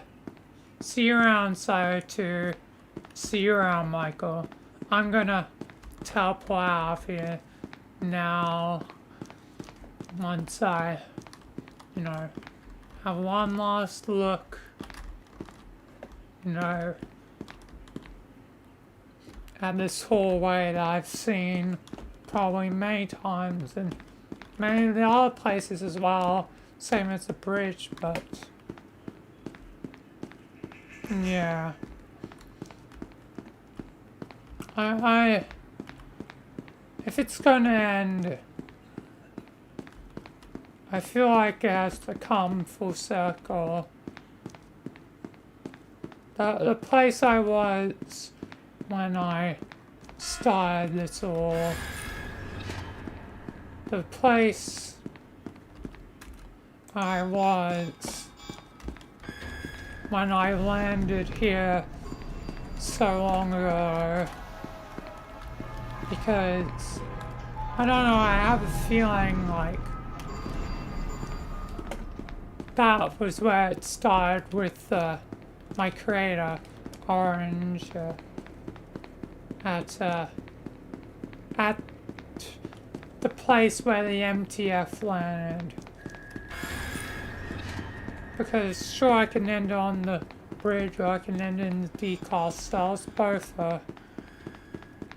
see you around, Sire 2. See you around, Michael. I'm gonna teleport out of here now. Once I, you know, have one last look, you know, at this hallway that I've seen probably many times and many of the other places as well, same as the bridge, but yeah. If it's gonna end, I feel like it has to come full circle. The place I was when I started this all, the place I was when I landed here so long ago, because I don't know, I have a feeling like that was where it started with my creator, Orange, at the place where the MTF landed. Because sure, I can end on the bridge or I can end in the decal cells. Both are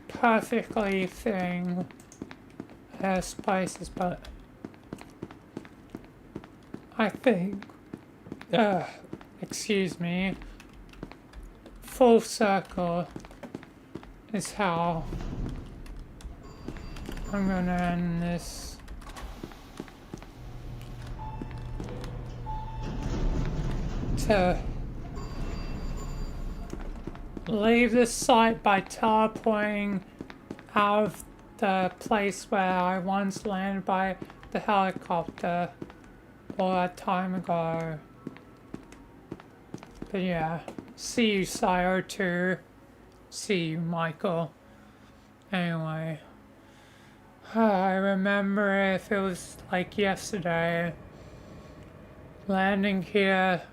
perfectly fitting places, but I think, excuse me, full circle is how I'm gonna end this. To leave this site by teleporting out of the place where I once landed by the helicopter all that time ago. But yeah, see you, Sire 2. See you, Michael. Anyway, I remember if it was like yesterday, landing here,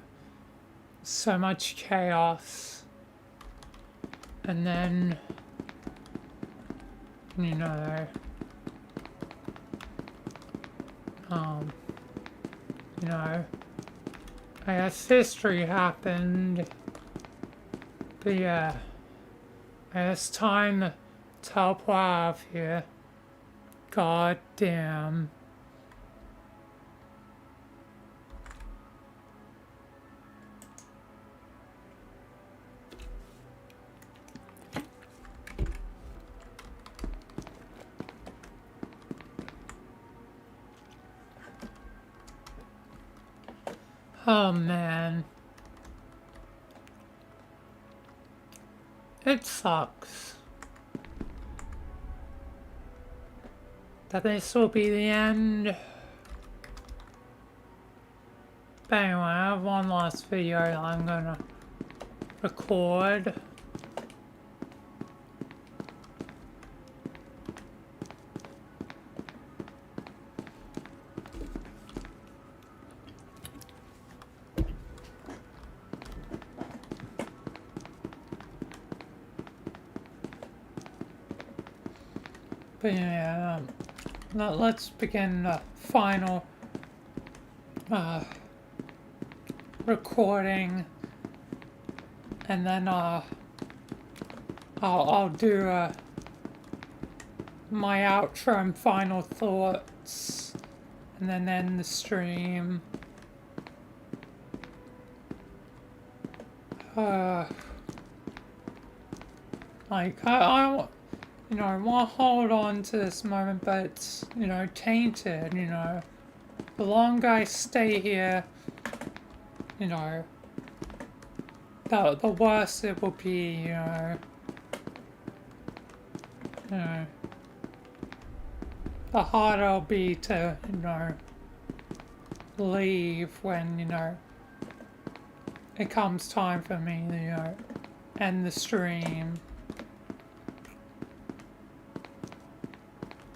so much chaos, and then, you know, you know, I guess history happened, but yeah, I guess time to teleport out of here. God damn. Oh man. It sucks that this will be the end. But anyway, I have one last video that I'm gonna record. But yeah, let's begin the final recording and then I'll do my outro and final thoughts, and then end the stream. Like I you know, I want to hold on to this moment, but it's, you know, tainted. You know, the longer I stay here, you know, the worse it will be. You know, the harder it'll be to, you know, leave when, you know, it comes time for me to, you know, end the stream.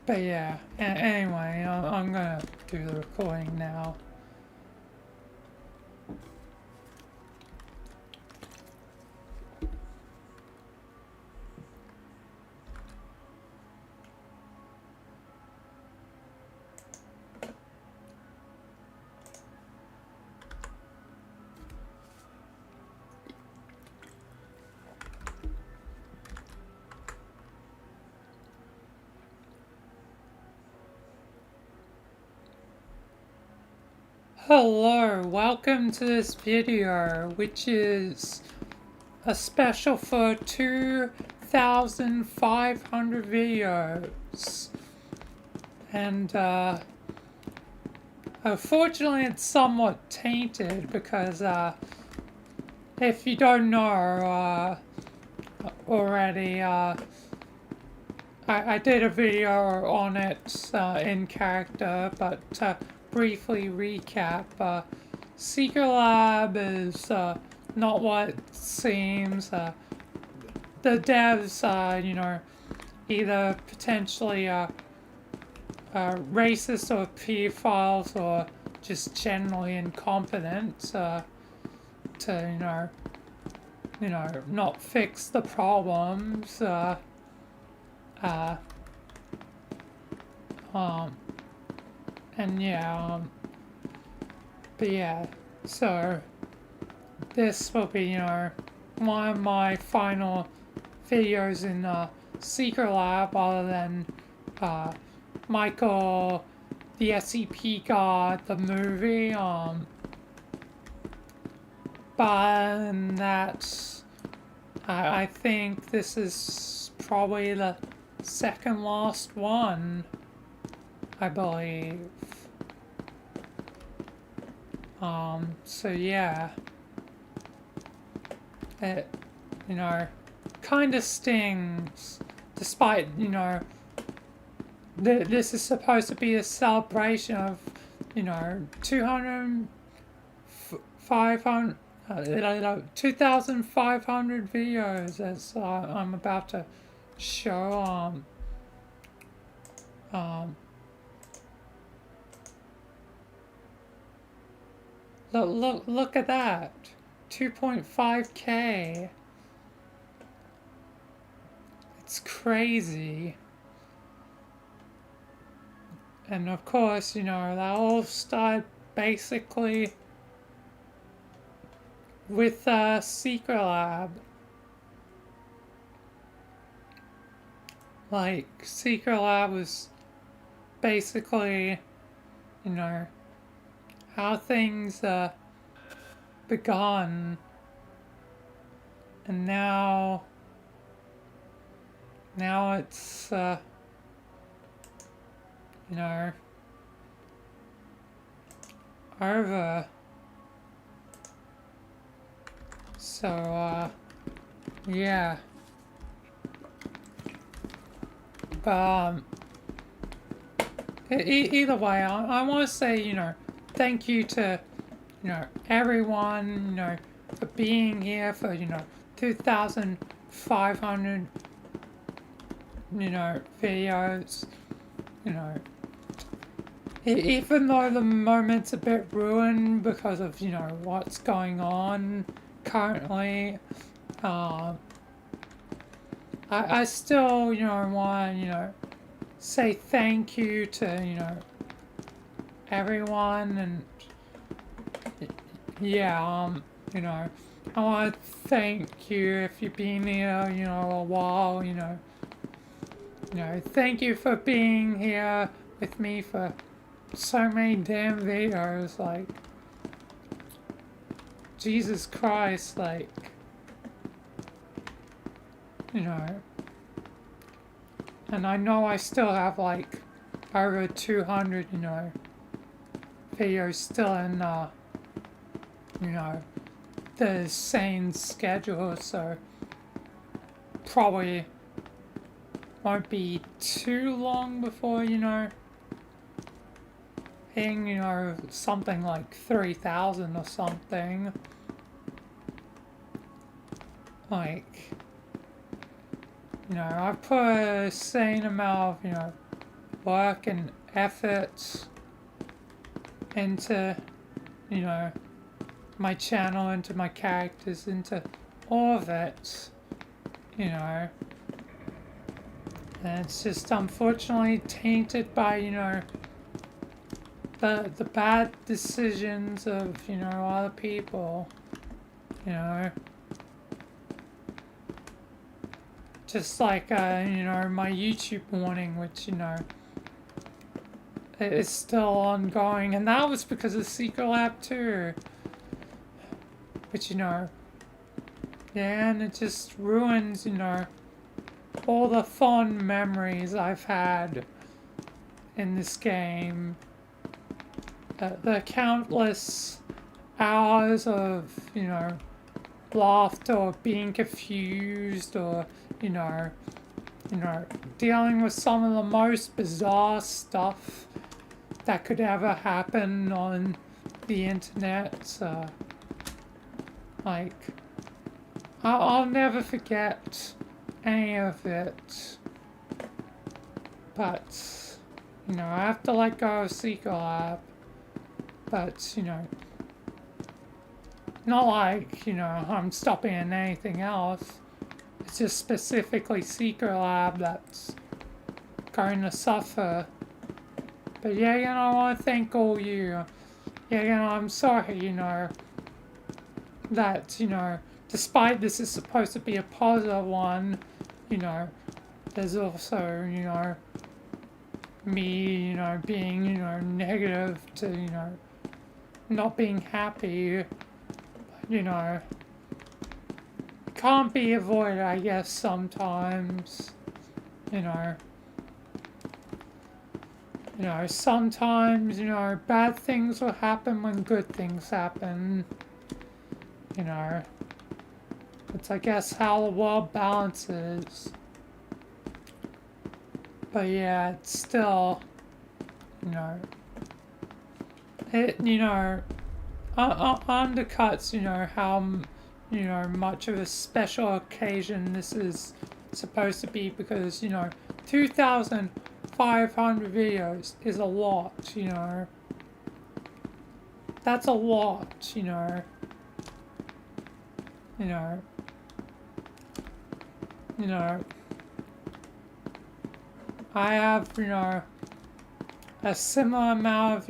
But yeah, anyway, I'm gonna do the recording now. Hello, welcome to this video, which is a special for 2,500 videos. And unfortunately it's somewhat tainted because if you don't know already, I did a video on it in character, but briefly recap, Secret Lab is not what it seems. The devs, you know, either potentially racist or pedophiles or just generally incompetent to you know, not fix the problems. And yeah, but yeah, so this will be, you know, one of my final videos in Secret Lab other than Michael, the SCP God, the movie, but that's, I think this is probably the second last one, I believe. So yeah, it, you know, kind of stings, despite, you know, this is supposed to be a celebration of, you know, 2,500 videos, as I'm about to show. Look at that, 2.5K. It's crazy. And of course, you know, that all started basically with Secret Lab. Like, Secret Lab was basically, you know, how things begun, and now it's you know, over. So yeah, but either way, I want to say, you know, thank you to, you know, everyone, you know, for being here for, you know, 2,500, you know, videos, you know, even though the moment's a bit ruined because of, you know, what's going on currently, I still, you know, want to, you know, say thank you to, you know, everyone, and yeah, you know, I want to thank you if you've been here, a while, thank you for being here with me for so many damn videos, like, Jesus Christ, like, and I know I still have, like, over 200, videos still in, the same schedule, so probably won't be too long before, hitting, something like 3,000 or something. Like, I've put a sane amount of, work and effort into, my channel, into my characters, into all of it, and it's just unfortunately tainted by, the bad decisions of, other people, just like, my YouTube warning, which, is still ongoing, and that was because of Secret Lab 2, which, yeah, and it just ruins, all the fond memories I've had in this game. The countless hours of, laughter or being confused or, dealing with some of the most bizarre stuff that could ever happen on the internet. Like, I'll never forget any of it. But, I have to let go of Secret Lab. But, not like, I'm stopping at anything else. It's just specifically Secret Lab that's going to suffer. But yeah, I want to thank all you. Yeah, I'm sorry, that, despite this is supposed to be a positive one, there's also, me, being, negative to, not being happy. But, can't be avoided, I guess, sometimes. Sometimes, bad things will happen when good things happen. It's, I guess, how the world balances. But yeah, it's still, it, undercuts, how, much of a special occasion this is supposed to be because, 2,500 videos is a lot, That's a lot, I have, a similar amount of,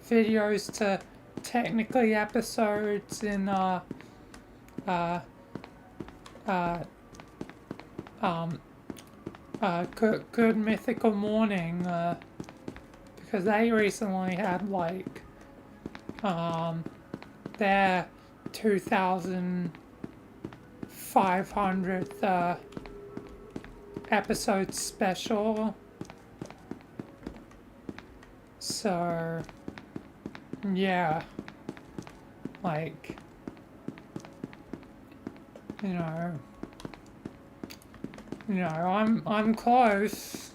videos to technically episodes in, uh, Good Mythical Morning, because they recently had, like, their 2,500th, episode special. So, yeah, like, I'm close,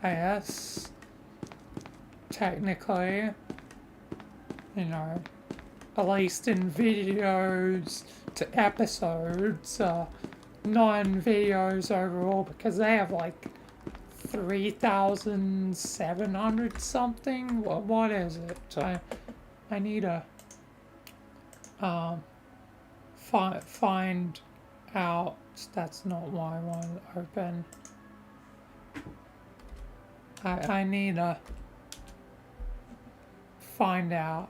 I guess, technically, at least in videos to episodes, not in videos overall, because they have like 3,700 something. What is it? I need to find out. That's not why I want to open. I need to find out.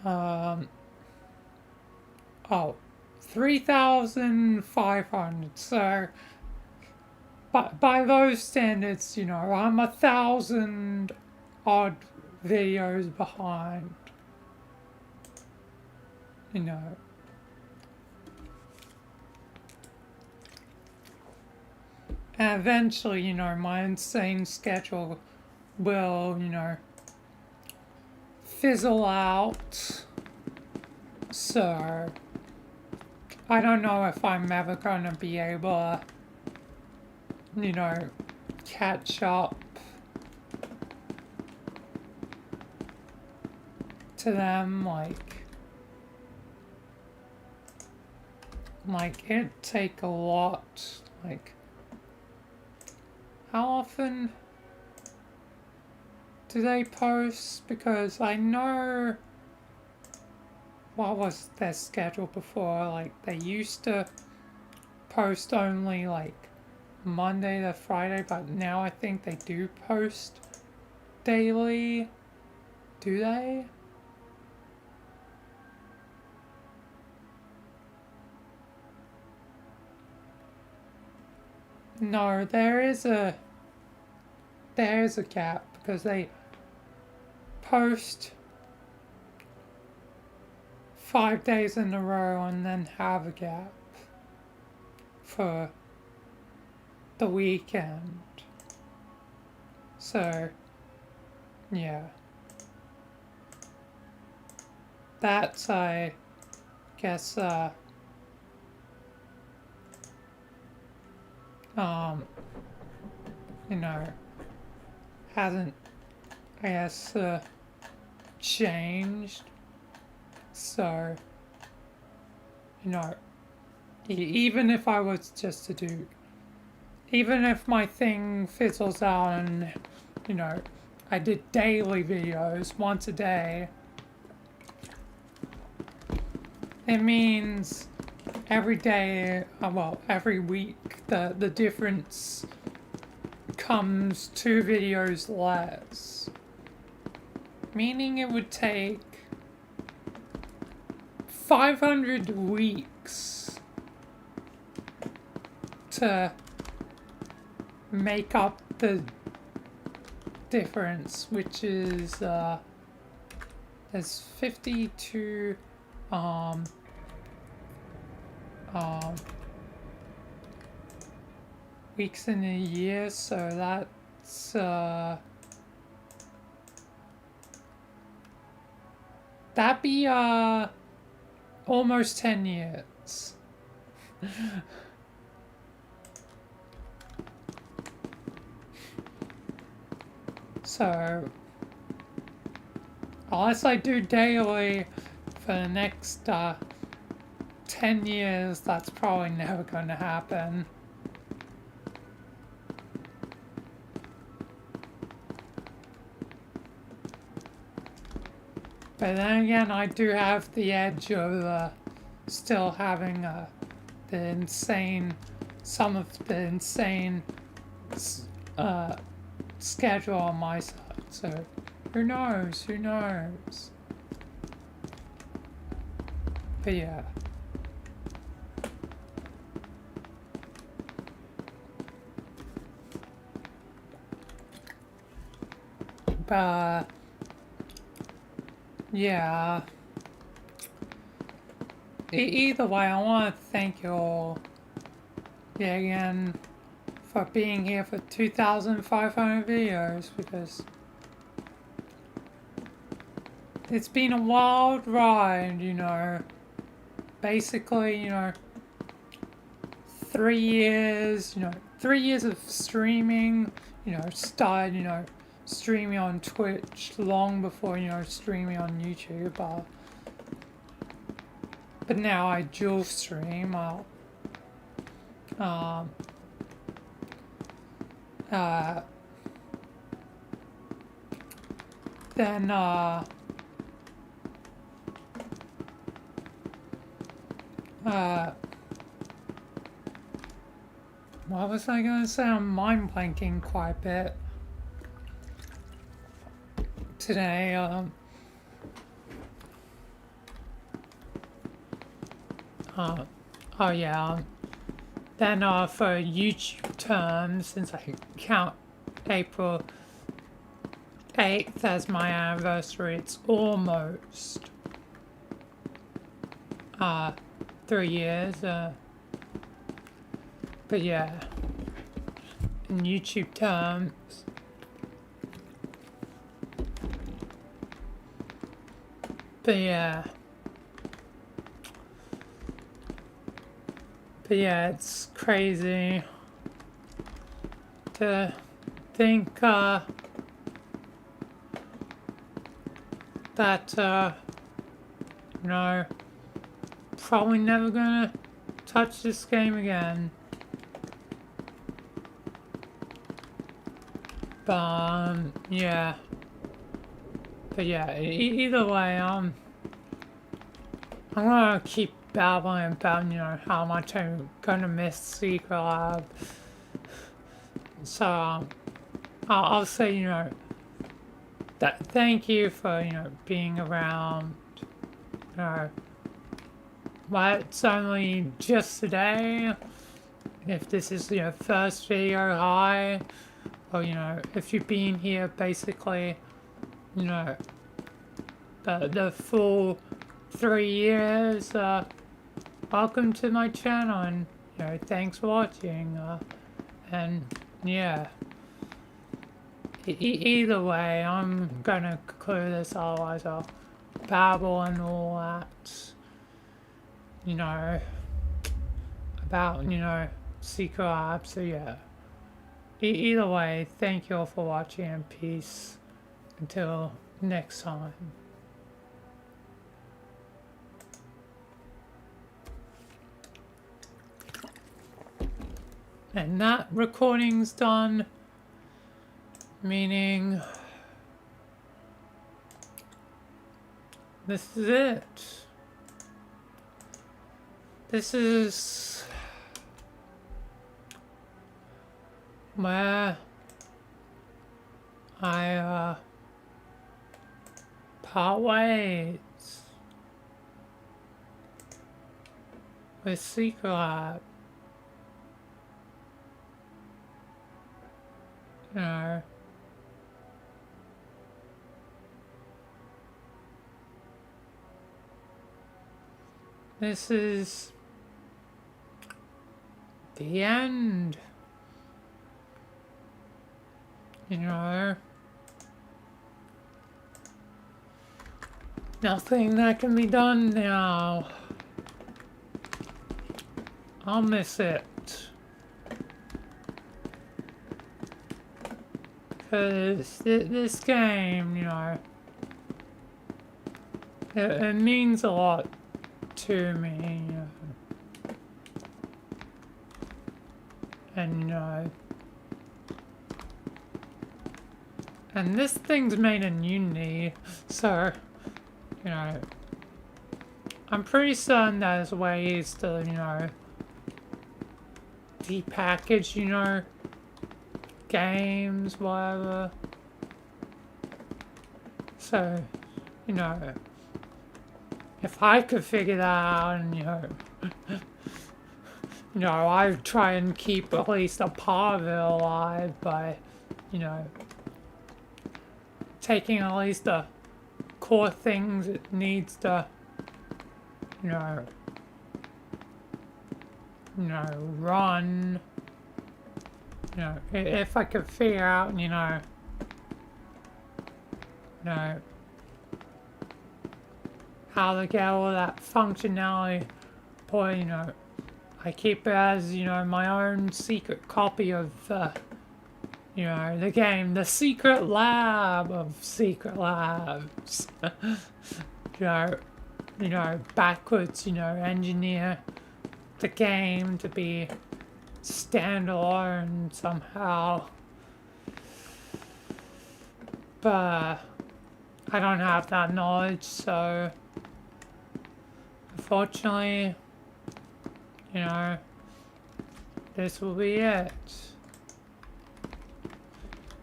Um, oh, 3,500. So, but by those standards, you know, I'm 1,000 odd videos behind. You know. And eventually, you know, my insane schedule will, you know, fizzle out. So, I don't know if I'm ever gonna be able to, you know, catch up to them. Like it'd take a lot. Like, how often do they post? Because I know what was their schedule before. Like, they used to post only like Monday to Friday, but now I think they do post daily. Do they? No, there's a gap because they post 5 days in a row and then have a gap for the weekend. So, yeah. That's, I guess, you know, hasn't, I guess, changed. So, you know, even if I was just to do, even if my thing fizzles out and, you know, I did daily videos once a day, it means every day, well, every week, the difference comes 2 videos less. Meaning it would take 500 weeks to make up the difference, which is, there's 52, weeks in a year, so that's, that'd be, almost 10 years. So, unless I do daily for the next 10 years, that's probably never going to happen. But then again, I do have the edge of still having the insane, some of the insane schedule on my side. So, who knows? Who knows? But yeah. But yeah. Either way, I want to thank you all yet again for being here for 2,500 videos, because it's been a wild ride, you know. Basically, you know, 3 years, you know, 3 years of streaming, you know, started, you know, streaming on Twitch long before, you know, streaming on YouTube. But now I dual stream. Then what was I gonna say? I'm mind blanking quite a bit today. Oh yeah. Then for YouTube terms, since I count April 8th as my anniversary, it's almost 3 years. But yeah, in YouTube terms, but yeah. But yeah, it's crazy to think that you know, probably never gonna touch this game again. But yeah. But yeah, either way, I'm gonna keep babbling about, you know, how much I'm gonna miss Secret Lab. So, I'll say, you know, that thank you for, you know, being around. You know, well, it's only just today. If this is your first video, hi. Or, you know, if you've been here basically, you know, the full 3 years, welcome to my channel, and you know, thanks for watching, and yeah, either way, I'm gonna conclude this, otherwise I'll babble and all that, you know, about, you know, Secret Lab. So yeah, either way, thank you all for watching, and peace until next time. And that recording's done, meaning this is it. This is where I part ways with Secret Lab. You know, this is the end. You know, nothing that can be done now. I'll miss it. Because this game, you know, it means a lot to me, you know. And, you know, and this thing's made in Unity, so, you know, I'm pretty certain there's ways to, you know, depackage, you know, games, whatever. So, you know, if I could figure that out, and you know, I'd try and keep at least a part of it alive by, you know, taking at least the core things it needs to, you know, run. You know, if I could figure out, you know, how to get all that functionality, boy, you know, I keep it as, you know, my own secret copy of, you know, the game, the Secret Lab of Secret Labs. you know, backwards, you know, engineer the game to be standalone somehow, but I don't have that knowledge, so unfortunately, you know, this will be it.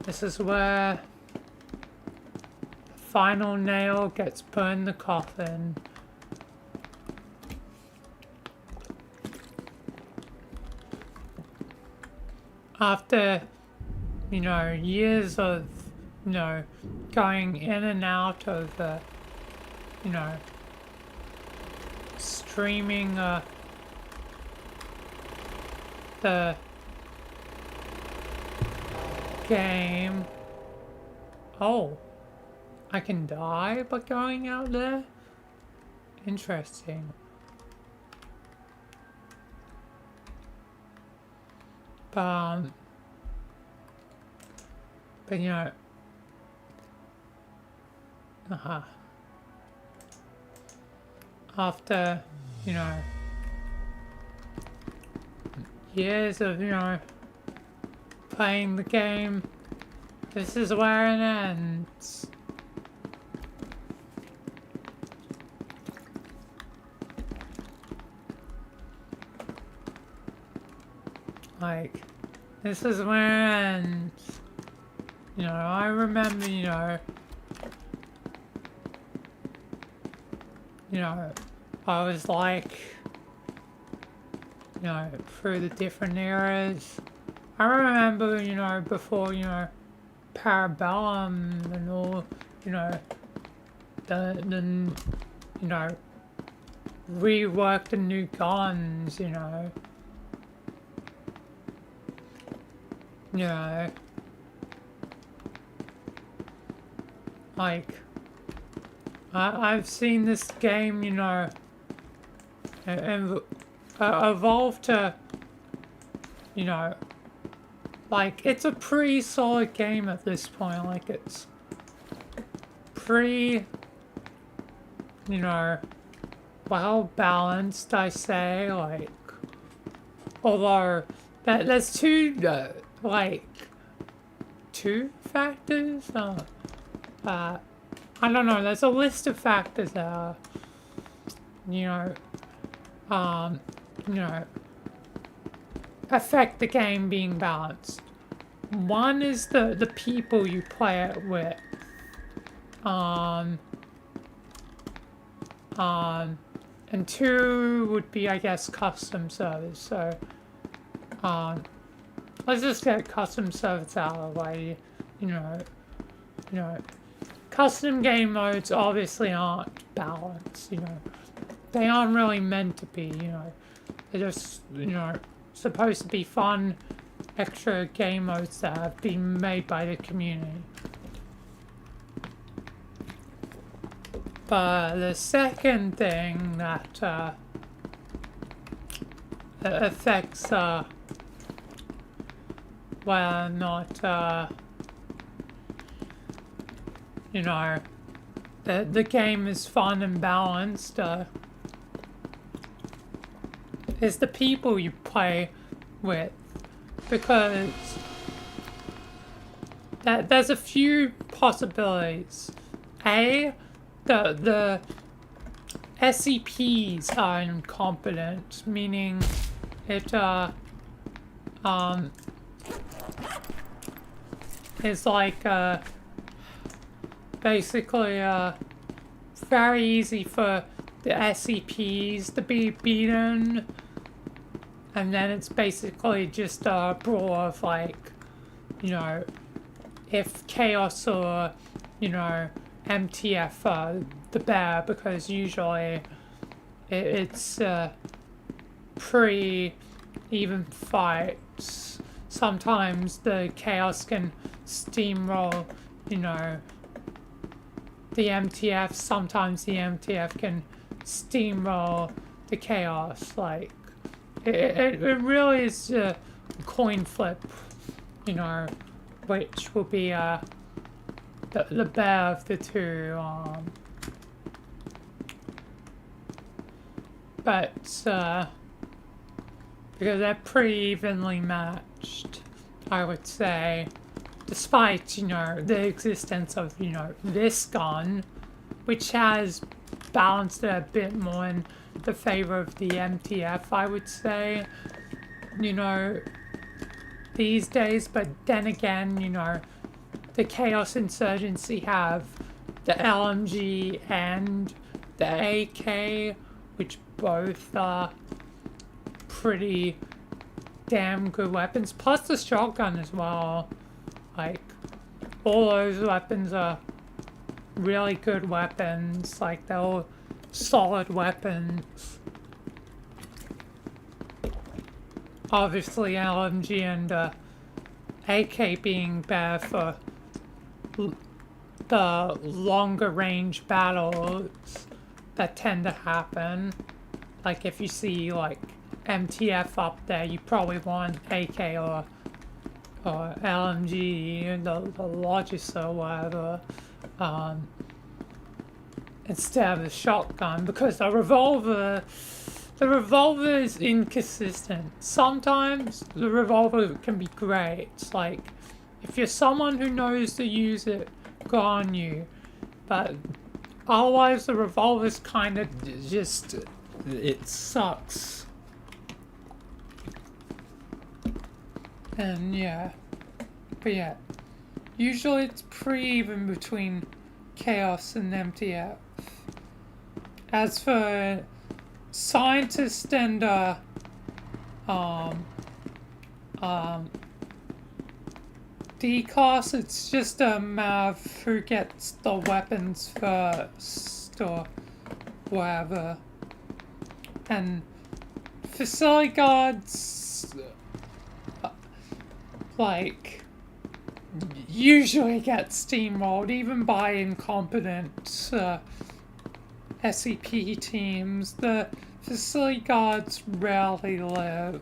This is where the final nail gets put in the coffin. after, years of, going in and out of, streaming, the game. Oh, I can die by going out there? Interesting. But after, years of, playing the game, this is where it ends. Like, this is where it ends. I remember, I was like, through the different eras. I remember, before, Parabellum and all, the reworked the new guns, like, I've seen this game, evolve to, like, it's a pretty solid game at this point. Like, it's pretty, well balanced, I say. Like, although there's two factors. I don't know. There's a list of factors that affect the game being balanced. One is the people you play it with. And two would be, I guess, custom servers. So, let's just get custom servers out of the way. Custom game modes obviously aren't balanced. They aren't really meant to be. They're just, supposed to be fun, extra game modes that have been made by the community. But the second thing that affects whether or not the game is fun and balanced is the people you play with, because there's a few possibilities. The SCPs are incompetent, meaning it is like basically very easy for the SCPs to be beaten, and then it's basically just a brawl of, like, if Chaos or MTF are the bear, because usually it's pretty even fights. Sometimes the Chaos can steamroll, the MTF. Sometimes the MTF can steamroll the Chaos. Like, it really is a coin flip, which will be the bear of the two. But because they're pretty evenly matched, I would say, despite, the existence of, this gun, which has balanced it a bit more in the favor of the MTF, I would say, these days. But then again, the Chaos Insurgency have the LMG and the AK, which both are pretty damn good weapons. Plus the shotgun as well. Like, all those weapons are really good weapons. Like, they're all solid weapons. Obviously, LMG and AK being better for the longer range battles that tend to happen. Like, if you see, like, MTF up there, you probably want AK or LMG, the largest or whatever, instead of the shotgun, because the revolver is inconsistent. Sometimes the revolver can be great. Like, if you're someone who knows to use it, good on you. But otherwise, the revolver's kind of just, it sucks. And yeah, but yeah, usually it's pretty even between Chaos and MTF. As for Scientist and D-Class, it's just a matter of who gets the weapons first or whatever. And Facility Guards, like, usually get steamrolled, even by incompetent SCP teams. The Facility Guards rarely live.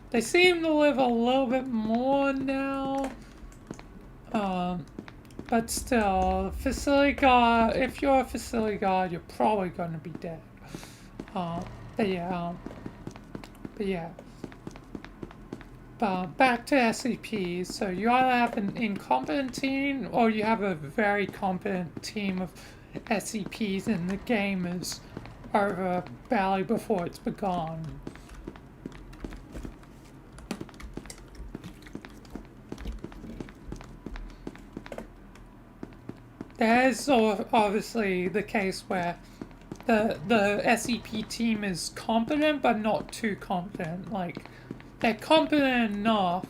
They seem to live a little bit more now. But still, Facility Guard, if you're a Facility Guard, you're probably going to be dead. But yeah. But back to SCPs. So you either have an incompetent team or you have a very competent team of SCPs, and the game is over barely before it's begun. There's obviously the case where the SCP team is competent, but not too competent. Like, they're competent enough,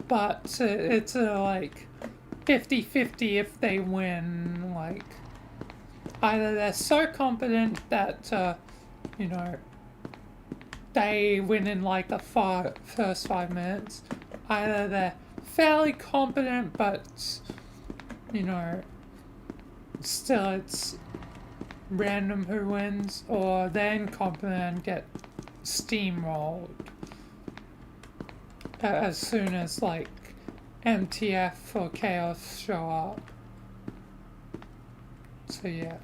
but it's like 50-50 if they win. Like, either they're so competent that, you know, they win in like the first 5 minutes. Either they're fairly competent, but, you know, still it's random who wins, or they're incompetent and get steamrolled as soon as, like, MTF or Chaos show up. So yeah.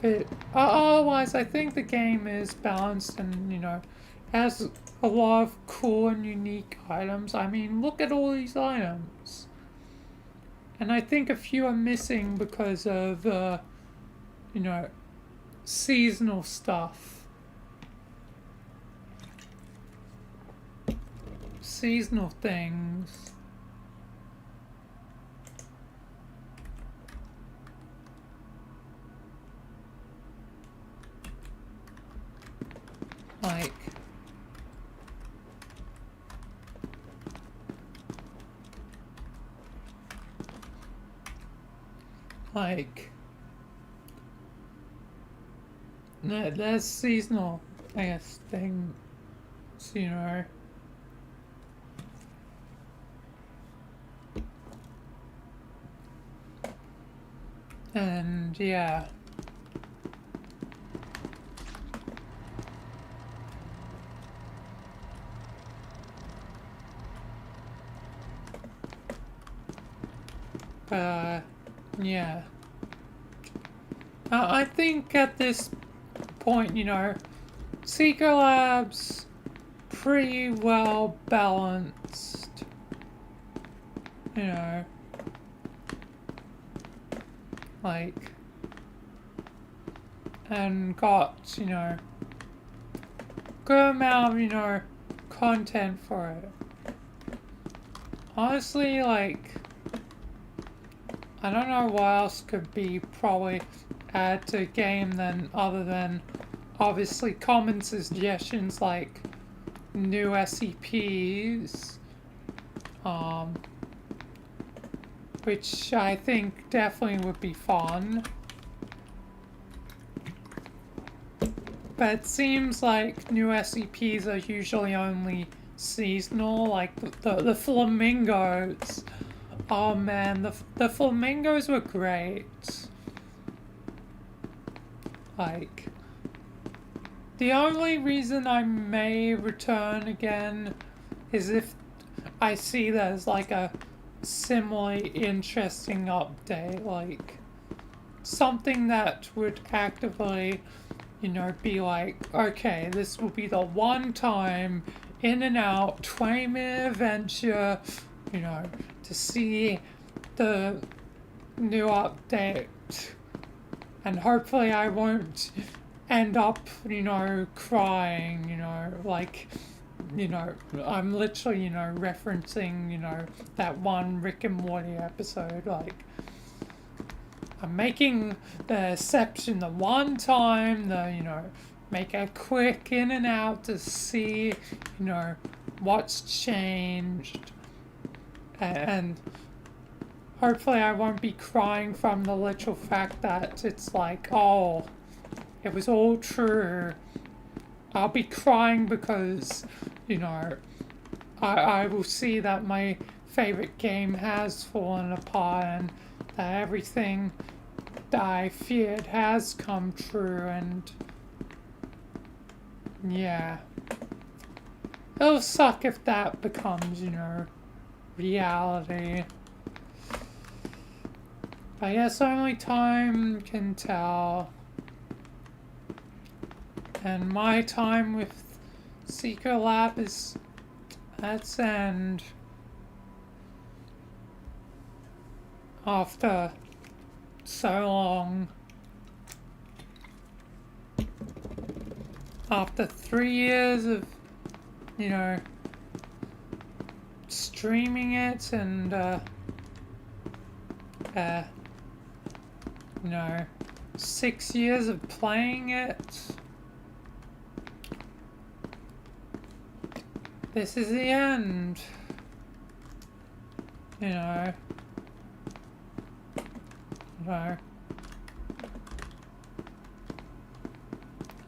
But otherwise, I think the game is balanced and, you know, has a lot of cool and unique items. I mean, look at all these items. And I think a few are missing because of, you know, seasonal stuff. Seasonal things. Like, there's seasonal, I guess, things, you know. And yeah. Yeah. I think at this point, you know, Secret Lab's pretty well balanced. You know. Like, and got, you know, good amount of, you know, content for it. Honestly, like, I don't know what else could be probably added to the game other than obviously common suggestions like new SCPs, which I think definitely would be fun. But it seems like new SCPs are usually only seasonal, like the flamingos. Oh man, the flamingos were great. Like, the only reason I may return again is if I see there's like a similarly interesting update, like something that would actively, you know, be like, okay, this will be the one time in and out 20-minute adventure, you know, to see the new update. And hopefully I won't end up, you know, crying, you know, like, you know, I'm literally, you know, referencing, you know, that one Rick and Morty episode, like, I'm making the exception the one time, you know, make a quick in and out to see, you know, what's changed. And hopefully I won't be crying from the literal fact that it's like, oh, it was all true. I'll be crying because, you know, I will see that my favorite game has fallen apart and that everything that I feared has come true, and yeah. It'll suck if that becomes, you know, reality. I guess only time can tell. And my time with Secret Lab is at its end. After so long. After 3 years of, you know, streaming it and, you know, 6 years of playing it. This is the end. You know.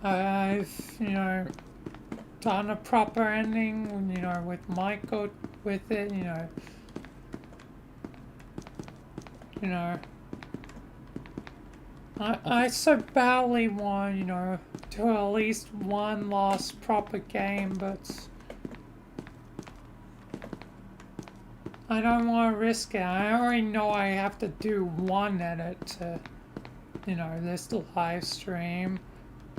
I've, you know, done a proper ending, you know, with Michael with it, you know. I so badly want, you know, to at least one last proper game, but I don't want to risk it. I already know I have to do one edit to, you know, this live stream.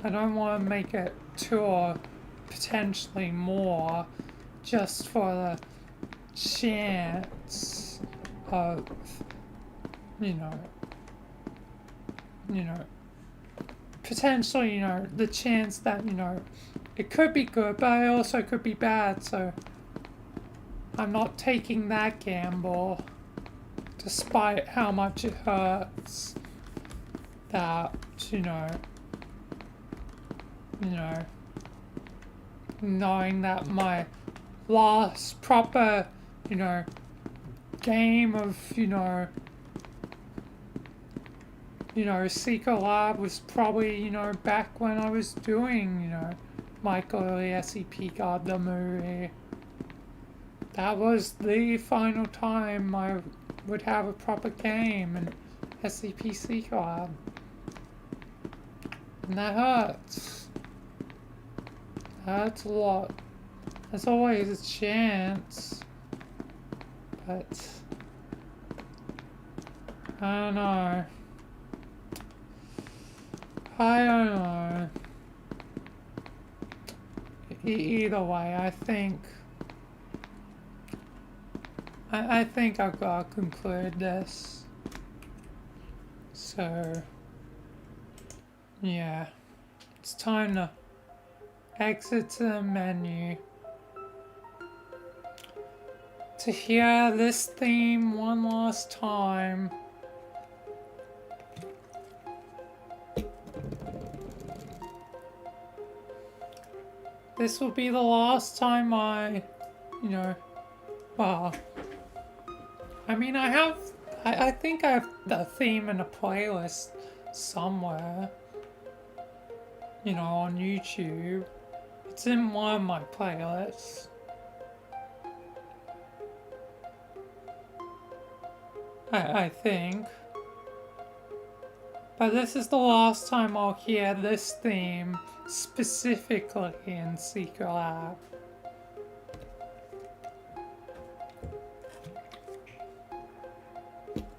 I don't want to make it 2 or potentially more just for the chance of, you know, potentially, you know, the chance that, you know, it could be good, but it also could be bad, so I'm not taking that gamble, despite how much it hurts that, you know, knowing that my last proper, you know, game of, you know, Secret Lab was probably, you know, back when I was doing, you know, Michael early SCP God the movie. That was the final time I would have a proper game in SCP Secret Lab. And that hurts. That hurts a lot. There's always a chance. But I don't know. I don't know. Either way, I think I've got to conclude this. So, yeah. It's time to exit the menu. To hear this theme one last time. this will be the last time I, you know, well, I mean, I think I have the theme in a playlist somewhere, you know, on YouTube. It's in one of my playlists. I think. But this is the last time I'll hear this theme specifically in Secret Lab.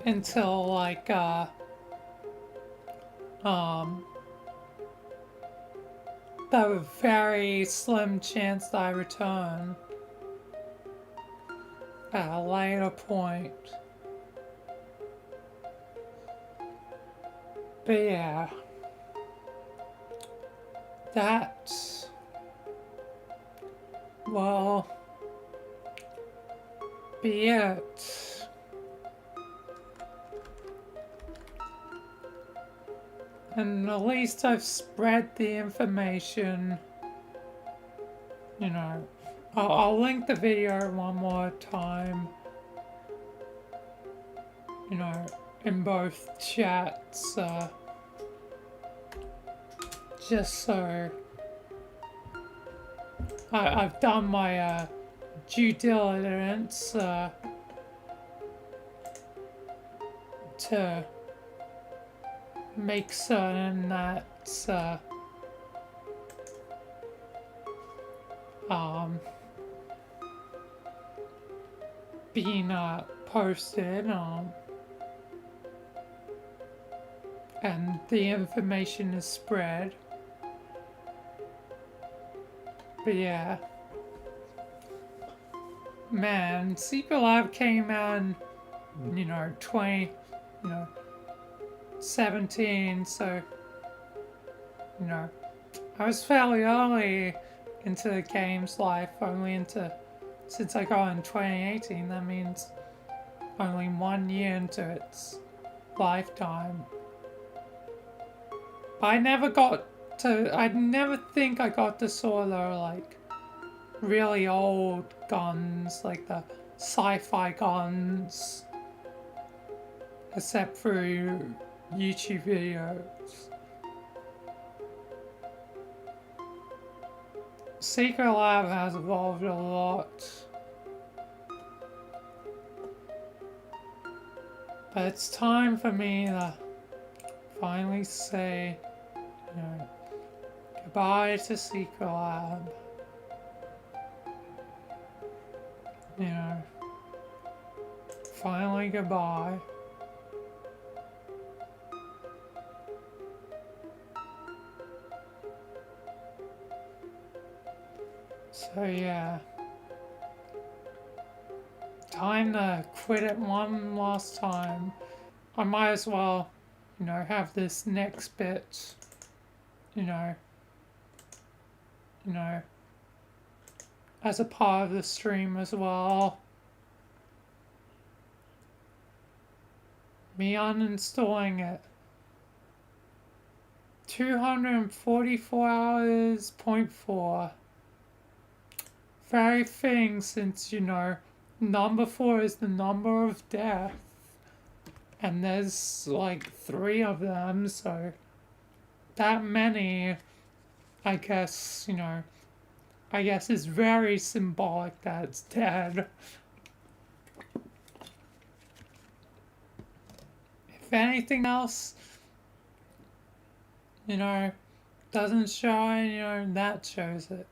Until like the very slim chance that I return at a later point. But yeah, that will be it. And at least I've spread the information, you know. I'll link the video one more time, you know, in both chats, just so I've done my due diligence to make certain that being posted and the information is spread. But yeah, man, Secret Lab came out in, you know, 17, so, you know, I was fairly early into the game's life, since I got in 2018, that means only 1 year into its lifetime. But I never think I got to sort of like really old guns, like the sci-fi guns, except for YouTube videos. Secret Lab has evolved a lot. But it's time for me to finally say, you know, goodbye to Secret Lab. You know, finally goodbye. So yeah, time to quit it one last time. I might as well, you know, have this next bit, you know, as a part of the stream as well. Me uninstalling it. 244 hours, 0.4. Very fitting since, you know, number 4 is the number of death. And there's like 3 of them, so that many, I guess, you know, is very symbolic that it's dead. If anything else, you know, doesn't show it, you know, that shows it.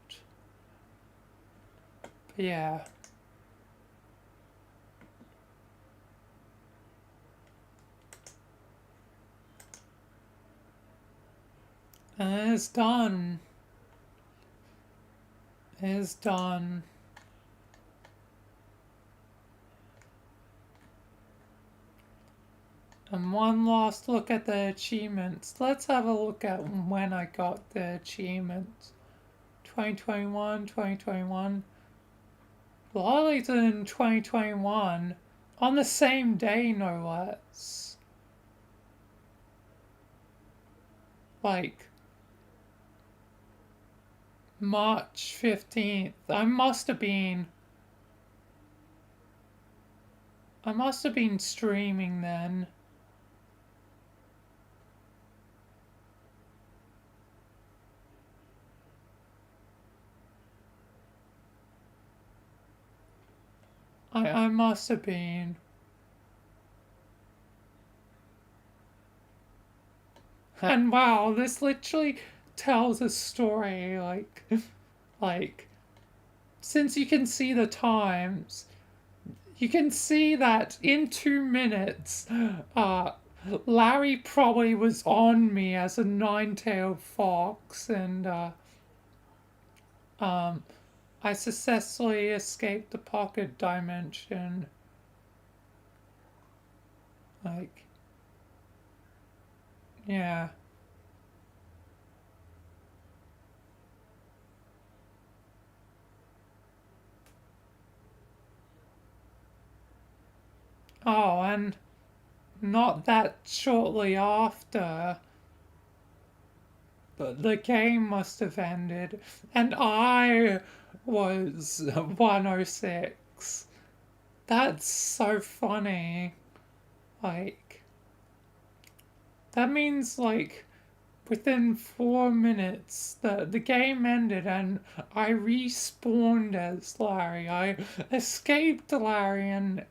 But yeah. And it's done. It's done. And one last look at the achievements. Let's have a look at when I got the achievements. 2021, 2021. A lot of these are in 2021. On the same day, no less. Like, March 15th. I must have been streaming then. I must have been. And wow, this literally tells a story, like, since you can see the times, you can see that in 2 minutes, Larry probably was on me as a nine-tailed fox, and, I successfully escaped the pocket dimension. Like, yeah. Oh, and not that shortly after, the game must have ended, and I was 106. That's so funny. Like, that means, like, within 4 minutes, the game ended and I respawned as Larry. I escaped Larry and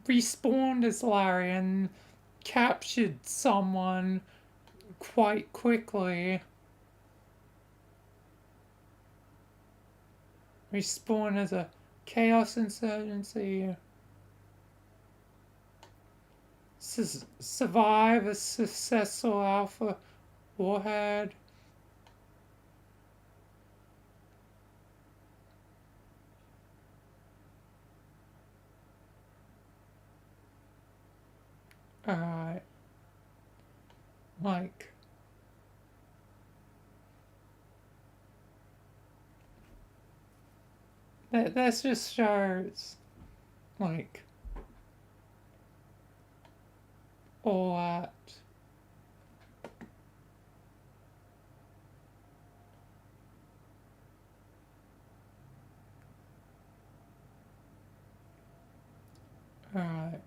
respawned as Larry and captured someone quite quickly. Respawn as a Chaos Insurgency. Survive a successful Alpha Warhead. Alright. Like, this just shows, like, all that. Alright.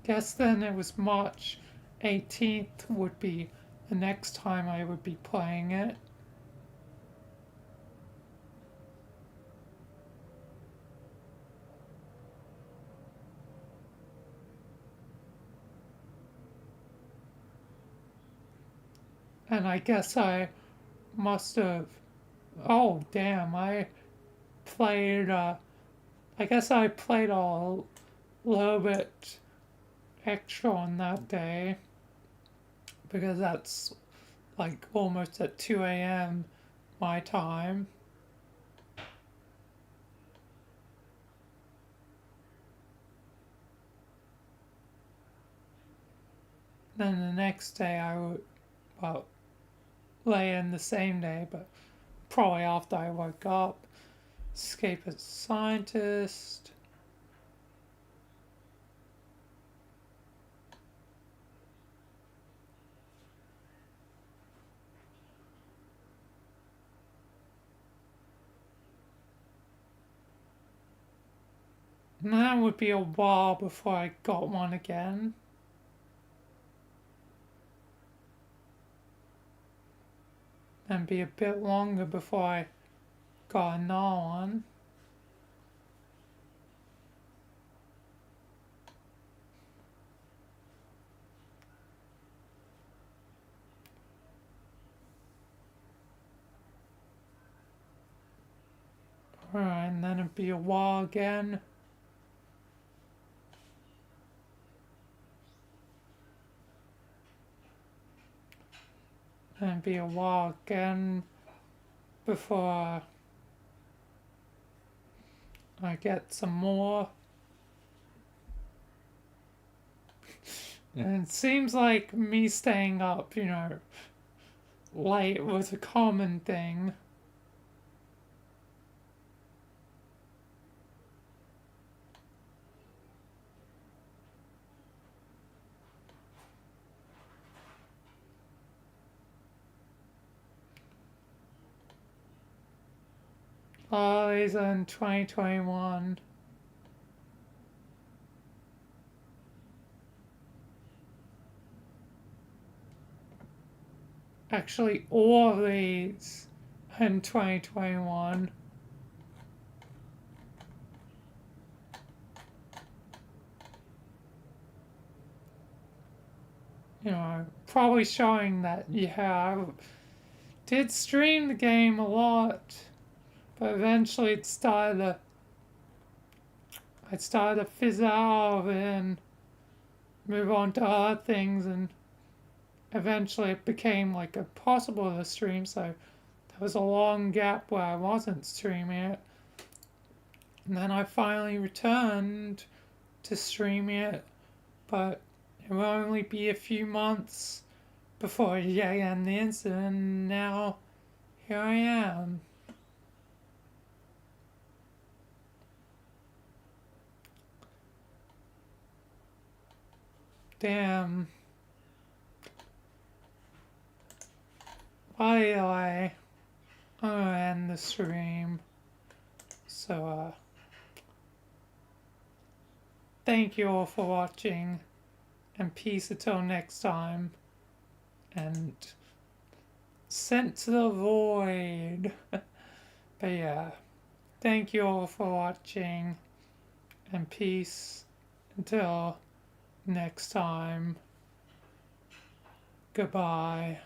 Guess then it was March 18th would be the next time I would be playing it. And I guess I must have. Oh, damn, I played, I guess I played a little bit extra on that day. Because that's like almost at 2 a.m. my time. Then the next day I would, well, lay in the same day, but probably after I woke up, escape as a scientist. And that would be a while before I got one again. And be a bit longer before I got another one. Alright, and then it'd be a while again. And it'd be a while again before I get some more. And it seems like me staying up, late was a common thing. Oh, these are in 2021. Actually, all of these in 2021. You know, probably showing that, yeah, I did stream the game a lot, but eventually I started to fizz out and move on to other things, and eventually it became like impossible to stream, so there was a long gap where I wasn't streaming it. And then I finally returned to streaming it, but it will only be a few months before yet again the incident, and now here I am. Damn. By the way, I'm gonna end the stream. So, thank you all for watching, and peace until next time. And sent to the void. But yeah, thank you all for watching, and peace until next time. Goodbye.